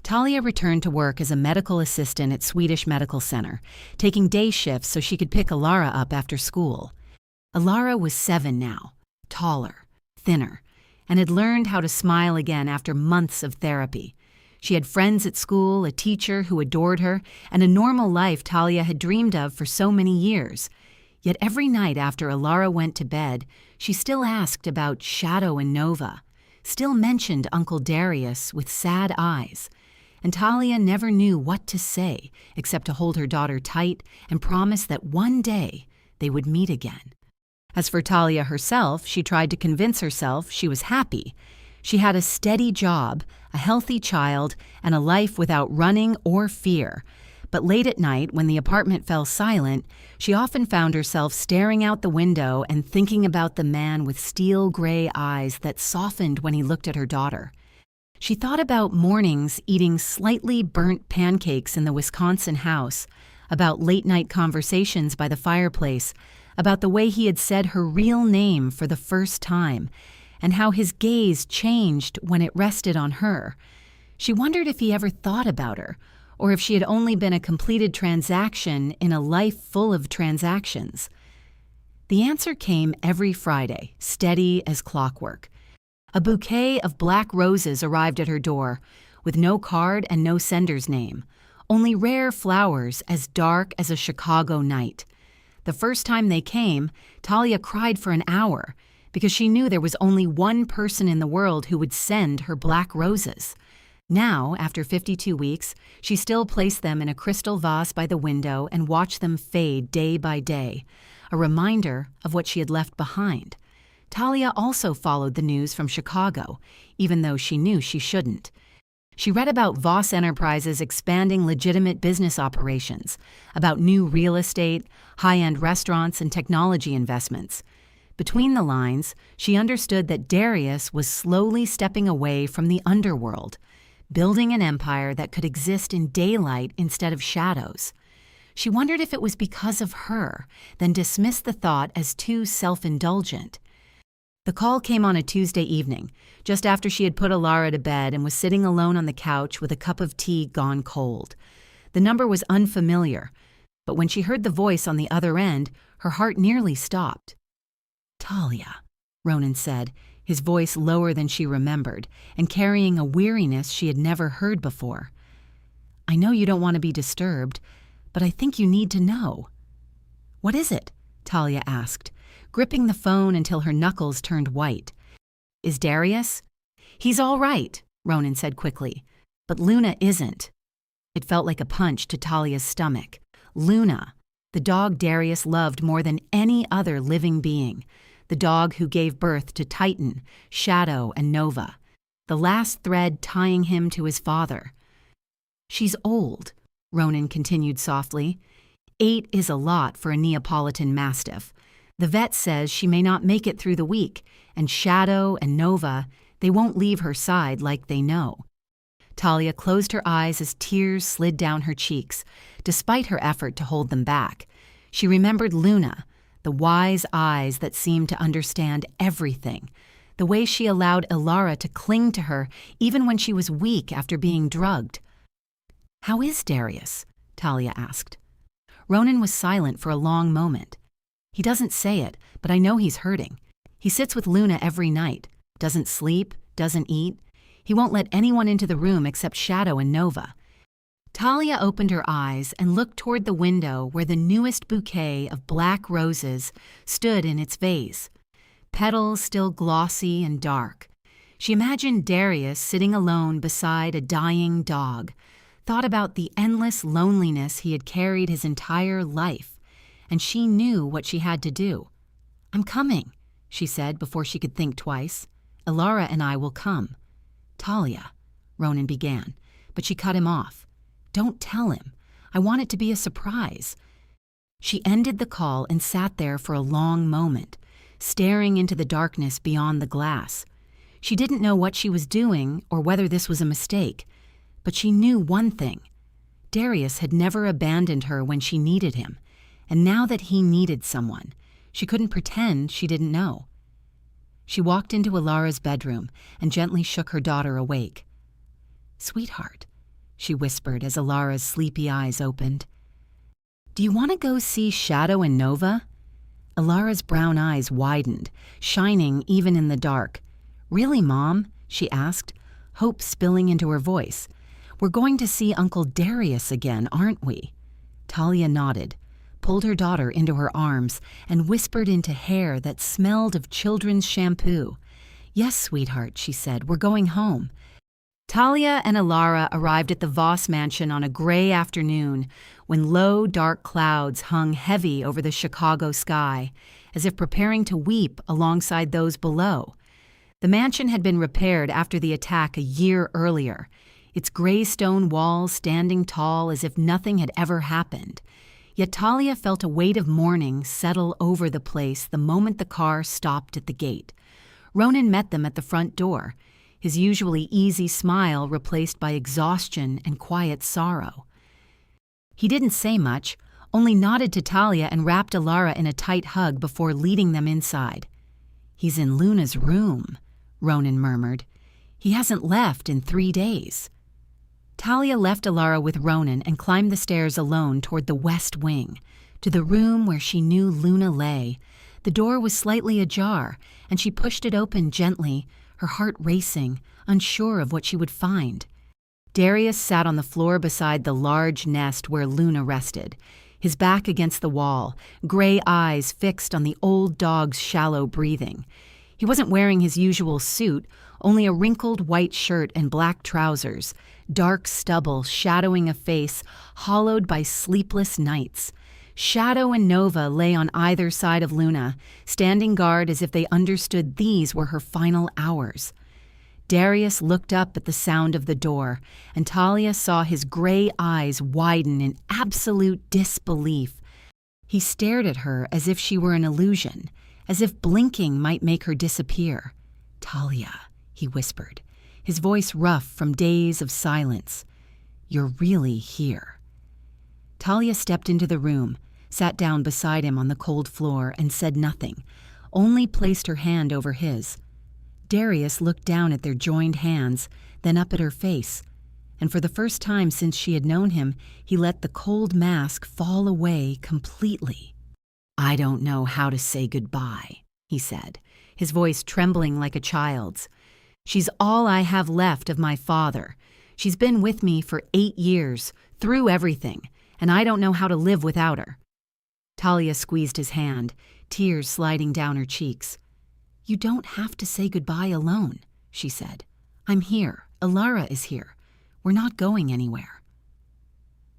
Talia returned to work as a medical assistant at Swedish Medical Center, taking day shifts so she could pick Elara up after school. Elara was 7 now, taller, thinner, and had learned how to smile again after months of therapy. She had friends at school, a teacher who adored her, and a normal life Talia had dreamed of for so many years. Yet every night after Elara went to bed, she still asked about Shadow and Nova, still mentioned Uncle Darius with sad eyes. And Talia never knew what to say except to hold her daughter tight and promise that one day they would meet again. As for Talia herself, she tried to convince herself she was happy. She had a steady job, a healthy child, and a life without running or fear. But late at night, when the apartment fell silent, she often found herself staring out the window and thinking about the man with steel gray eyes that softened when he looked at her daughter. She thought about mornings eating slightly burnt pancakes in the Wisconsin house, about late-night conversations by the fireplace, about the way he had said her real name for the first time, and how his gaze changed when it rested on her. She wondered if he ever thought about her, or if she had only been a completed transaction in a life full of transactions. The answer came every Friday, steady as clockwork. A bouquet of black roses arrived at her door, with no card and no sender's name, only rare flowers as dark as a Chicago night. The first time they came, Talia cried for an hour because she knew there was only one person in the world who would send her black roses. Now, after 52 weeks, she still placed them in a crystal vase by the window and watched them fade day by day, a reminder of what she had left behind. Talia also followed the news from Chicago, even though she knew she shouldn't. She read about Voss Enterprises expanding legitimate business operations, about new real estate, high-end restaurants, and technology investments. Between the lines, she understood that Darius was slowly stepping away from the underworld, building an empire that could exist in daylight instead of shadows. She wondered if it was because of her, then dismissed the thought as too self-indulgent. The call came on a Tuesday evening, just after she had put Elara to bed and was sitting alone on the couch with a cup of tea gone cold. The number was unfamiliar, but when she heard the voice on the other end, her heart nearly stopped. "Talia," Ronan said, his voice lower than she remembered, and carrying a weariness she had never heard before. "I know you don't want to be disturbed, but I think you need to know." "What is it?" Talia asked, gripping the phone until her knuckles turned white. "Is Darius?" "He's all right," Ronan said quickly, "but Luna isn't." It felt like a punch to Talia's stomach. Luna, the dog Darius loved more than any other living being, the dog who gave birth to Titan, Shadow, and Nova, the last thread tying him to his father. "She's old," Ronan continued softly. 8 is a lot for a Neapolitan mastiff. The vet says she may not make it through the week, and Shadow and Nova, they won't leave her side like they know. Talia closed her eyes as tears slid down her cheeks, despite her effort to hold them back. She remembered Luna, the wise eyes that seemed to understand everything, the way she allowed Elara to cling to her even when she was weak after being drugged. "How is Darius?" Talia asked. Ronan was silent for a long moment. "He doesn't say it, but I know he's hurting. He sits with Luna every night, doesn't sleep, doesn't eat. He won't let anyone into the room except Shadow and Nova." Talia opened her eyes and looked toward the window where the newest bouquet of black roses stood in its vase. petals still glossy and dark. She imagined Darius sitting alone beside a dying dog, thought about the endless loneliness he had carried his entire life, and she knew what she had to do. "I'm coming," she said before she could think twice. "Elara and I will come." "Talia," Ronan began, but she cut him off. "Don't tell him. I want it to be a surprise." She ended the call and sat there for a long moment, staring into the darkness beyond the glass. She didn't know what she was doing or whether this was a mistake, but she knew one thing. Darius had never abandoned her when she needed him, and now that he needed someone, she couldn't pretend she didn't know. She walked into Elara's bedroom and gently shook her daughter awake. "Sweetheart," she whispered as Elara's sleepy eyes opened. "Do you want to go see Shadow and Nova?" Elara's brown eyes widened, shining even in the dark. "Really, Mom?" she asked, hope spilling into her voice. "We're going to see Uncle Darius again, aren't we?" Talia nodded, pulled her daughter into her arms, and whispered into hair that smelled of children's shampoo. "Yes, sweetheart," she said, "we're going home." Talia and Elara arrived at the Voss mansion on a gray afternoon when low, dark clouds hung heavy over the Chicago sky, as if preparing to weep alongside those below. The mansion had been repaired after the attack a year earlier, its gray stone walls standing tall as if nothing had ever happened. Yet Talia felt a weight of mourning settle over the place the moment the car stopped at the gate. Ronan met them at the front door, his usually easy smile replaced by exhaustion and quiet sorrow. He didn't say much, only nodded to Talia and wrapped Elara in a tight hug before leading them inside. "He's in Luna's room," Ronan murmured. "He hasn't left in 3 days." Talia left Elara with Ronan and climbed the stairs alone toward the west wing, to the room where she knew Luna lay. The door was slightly ajar, and she pushed it open gently, her heart racing, unsure of what she would find. Darius sat on the floor beside the large nest where Luna rested, his back against the wall, gray eyes fixed on the old dog's shallow breathing. He wasn't wearing his usual suit, only a wrinkled white shirt and black trousers, dark stubble shadowing a face hollowed by sleepless nights. Shadow and Nova lay on either side of Luna, standing guard as if they understood these were her final hours. Darius looked up at the sound of the door, and Talia saw his gray eyes widen in absolute disbelief. He stared at her as if she were an illusion, as if blinking might make her disappear. "Talia," he whispered, his voice rough from days of silence. "You're really here." Talia stepped into the room, sat down beside him on the cold floor, and said nothing, only placed her hand over his. Darius looked down at their joined hands, then up at her face, and for the first time since she had known him, he let the cold mask fall away completely. "I don't know how to say goodbye," he said, his voice trembling like a child's. "She's all I have left of my father. She's been with me for 8 years, through everything, and I don't know how to live without her." Talia squeezed his hand, tears sliding down her cheeks. "You don't have to say goodbye alone," she said. "I'm here. Elara is here. We're not going anywhere."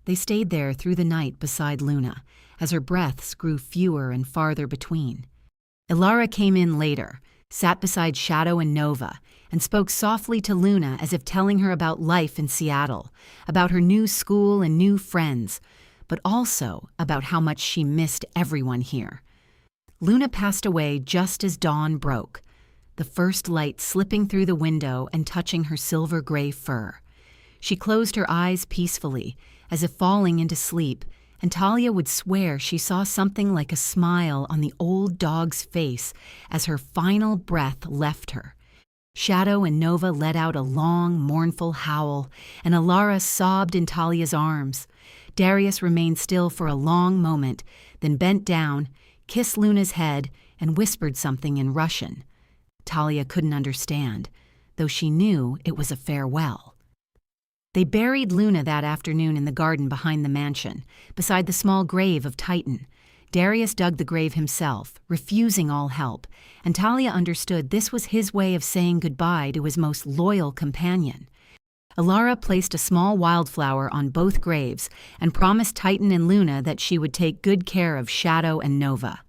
They stayed there through the night beside Luna, as her breaths grew fewer and farther between. Elara came in later, sat beside Shadow and Nova, and spoke softly to Luna as if telling her about life in Seattle, about her new school and new friends, but also about how much she missed everyone here. Luna passed away just as dawn broke, the first light slipping through the window and touching her silver-gray fur. She closed her eyes peacefully, as if falling into sleep, and Talia would swear she saw something like a smile on the old dog's face as her final breath left her. Shadow and Nova let out a long, mournful howl, and Elara sobbed in Talia's arms. Darius remained still for a long moment, then bent down, kissed Luna's head, and whispered something in Russian. Talia couldn't understand, though she knew it was a farewell. They buried Luna that afternoon in the garden behind the mansion, beside the small grave of Titan. Darius dug the grave himself, refusing all help, and Talia understood this was his way of saying goodbye to his most loyal companion. Elara placed a small wildflower on both graves and promised Titan and Luna that she would take good care of Shadow and Nova.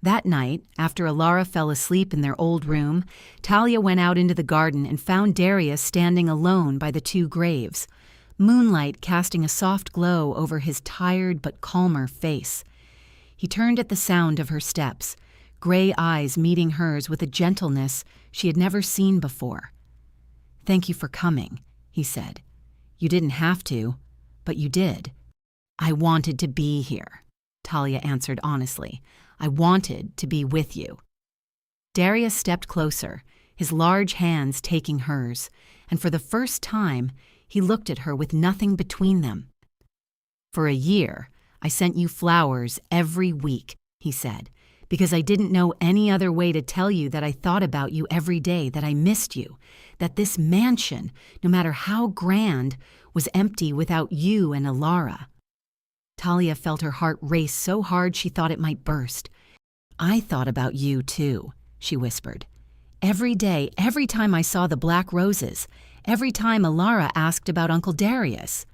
That night, after Elara fell asleep in their old room, Talia went out into the garden and found Darius standing alone by the two graves, moonlight casting a soft glow over his tired but calmer face. He turned at the sound of her steps, gray eyes meeting hers with a gentleness she had never seen before. "Thank you for coming," he said. "You didn't have to, but you did." "I wanted to be here," Talia answered honestly. "I wanted to be with you." Darius stepped closer, his large hands taking hers, and for the first time, he looked at her with nothing between them. "For a year, I sent you flowers every week," he said, "because I didn't know any other way to tell you that I thought about you every day, that I missed you, that this mansion, no matter how grand, was empty without you and Elara." Talia felt her heart race so hard she thought it might burst. "I thought about you, too," she whispered. "Every day, every time I saw the black roses, every time Elara asked about Uncle Darius."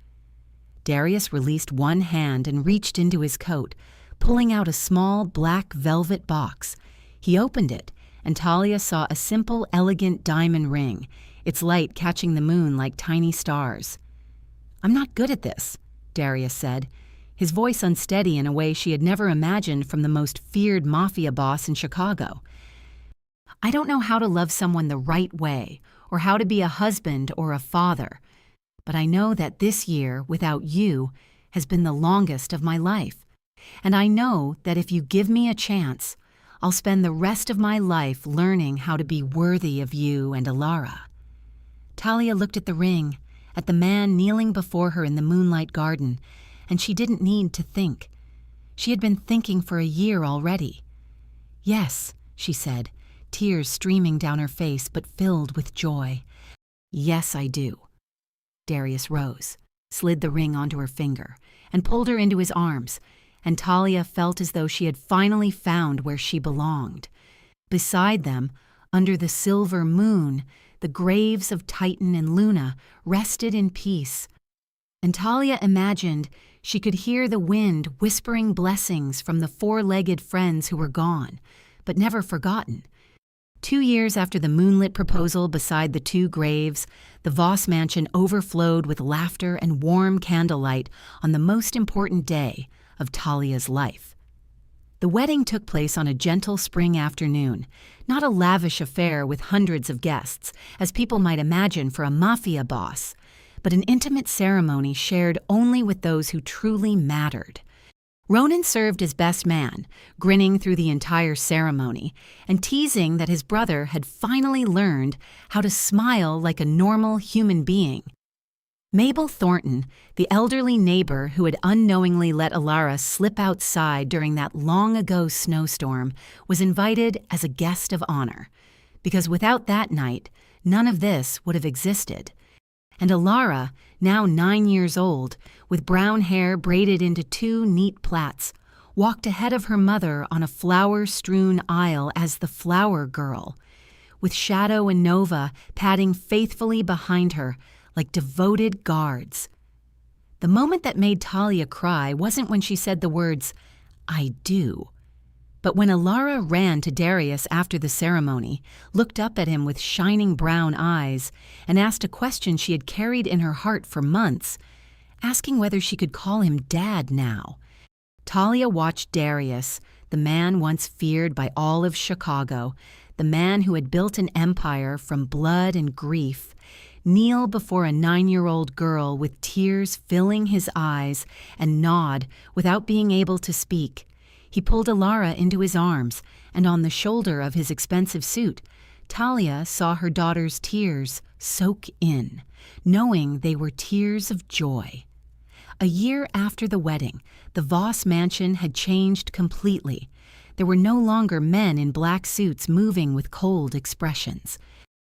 Darius released one hand and reached into his coat, pulling out a small black velvet box. He opened it, and Talia saw a simple, elegant diamond ring, its light catching the moon like tiny stars. "I'm not good at this," Darius said, his voice unsteady in a way she had never imagined from the most feared Mafia boss in Chicago. "I don't know how to love someone the right way, or how to be a husband or a father, but I know that this year, without you, has been the longest of my life. And I know that if you give me a chance, I'll spend the rest of my life learning how to be worthy of you and Elara." Talia looked at the ring, at the man kneeling before her in the moonlight garden, and she didn't need to think. She had been thinking for a year already. "Yes," she said, tears streaming down her face but filled with joy. "Yes, I do." Darius rose, slid the ring onto her finger, and pulled her into his arms, and Talia felt as though she had finally found where she belonged. Beside them, under the silver moon, the graves of Titan and Luna rested in peace. And Talia imagined she could hear the wind whispering blessings from the four-legged friends who were gone, but never forgotten. 2 years after the moonlit proposal beside the two graves, the Voss mansion overflowed with laughter and warm candlelight on the most important day of Talia's life. The wedding took place on a gentle spring afternoon, not a lavish affair with hundreds of guests, as people might imagine for a Mafia boss, but an intimate ceremony shared only with those who truly mattered. Ronan served as best man, grinning through the entire ceremony and teasing that his brother had finally learned how to smile like a normal human being. Mabel Thornton, the elderly neighbor who had unknowingly let Elara slip outside during that long-ago snowstorm, was invited as a guest of honor, because without that night, none of this would have existed. And Elara, now 9 years old, with brown hair braided into 2 neat plaits, walked ahead of her mother on a flower-strewn aisle as the flower girl, with Shadow and Nova padding faithfully behind her like devoted guards. The moment that made Talia cry wasn't when she said the words, "I do," but when Elara ran to Darius after the ceremony, looked up at him with shining brown eyes, and asked a question she had carried in her heart for months, asking whether she could call him Dad now. Talia watched Darius, the man once feared by all of Chicago, the man who had built an empire from blood and grief, kneel before a 9-year-old girl with tears filling his eyes and nod without being able to speak. He pulled Elara into his arms, and on the shoulder of his expensive suit, Talia saw her daughter's tears soak in, knowing they were tears of joy. A year after the wedding, the Voss mansion had changed completely. There were no longer men in black suits moving with cold expressions.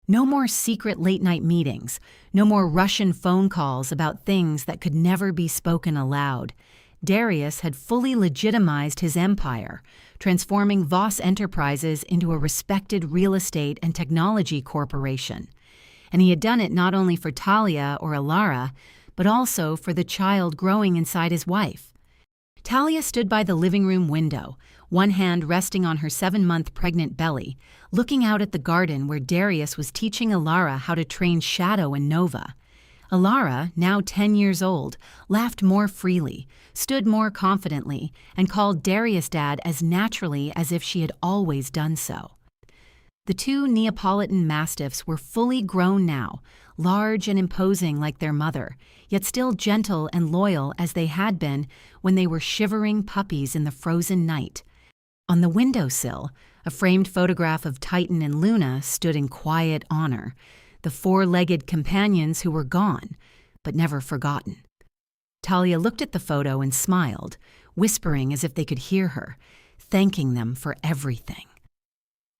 No more secret late-night meetings, no more Russian phone calls about things that could never be spoken aloud. Darius had fully legitimized his empire, transforming Voss Enterprises into a respected real estate and technology corporation. And he had done it not only for Talia or Elara, but also for the child growing inside his wife. Talia stood by the living room window, one hand resting on her 7-month pregnant belly, looking out at the garden where Darius was teaching Elara how to train Shadow and Nova. Elara, now 10 years old, laughed more freely, stood more confidently, and called Darius Dad as naturally as if she had always done so. The 2 Neapolitan mastiffs were fully grown now, large and imposing like their mother, yet still gentle and loyal as they had been when they were shivering puppies in the frozen night. On the windowsill, a framed photograph of Titan and Luna stood in quiet honor, the 4-legged companions who were gone, but never forgotten. Talia looked at the photo and smiled, whispering as if they could hear her, thanking them for everything.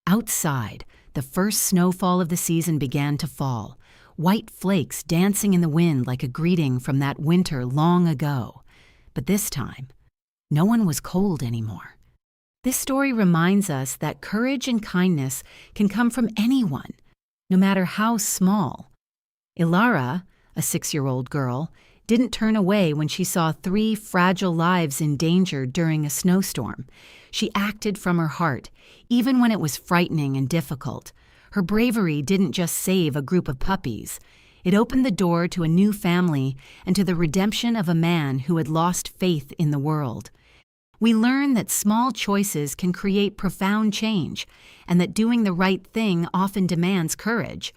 Outside, the first snowfall of the season began to fall, white flakes dancing in the wind like a greeting from that winter long ago. But this time, no one was cold anymore. This story reminds us that courage and kindness can come from anyone, no matter how small. Elara, a 6-year-old girl, didn't turn away when she saw 3 fragile lives in danger during a snowstorm. She acted from her heart, even when it was frightening and difficult. Her bravery didn't just save a group of puppies. It opened the door to a new family and to the redemption of a man who had lost faith in the world. We learn that small choices can create profound change, and that doing the right thing often demands courage.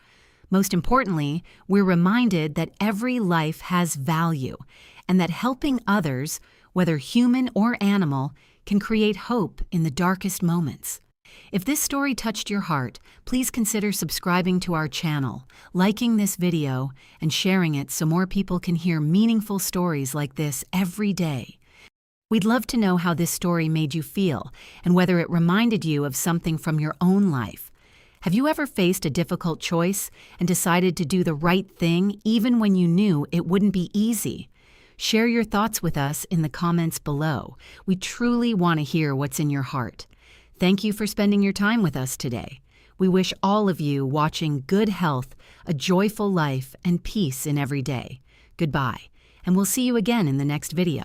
Most importantly, we're reminded that every life has value, and that helping others, whether human or animal, can create hope in the darkest moments. If this story touched your heart, please consider subscribing to our channel, liking this video, and sharing it so more people can hear meaningful stories like this every day. We'd love to know how this story made you feel and whether it reminded you of something from your own life. Have you ever faced a difficult choice and decided to do the right thing even when you knew it wouldn't be easy? Share your thoughts with us in the comments below. We truly want to hear what's in your heart. Thank you for spending your time with us today. We wish all of you watching good health, a joyful life, and peace in every day. Goodbye, and we'll see you again in the next video.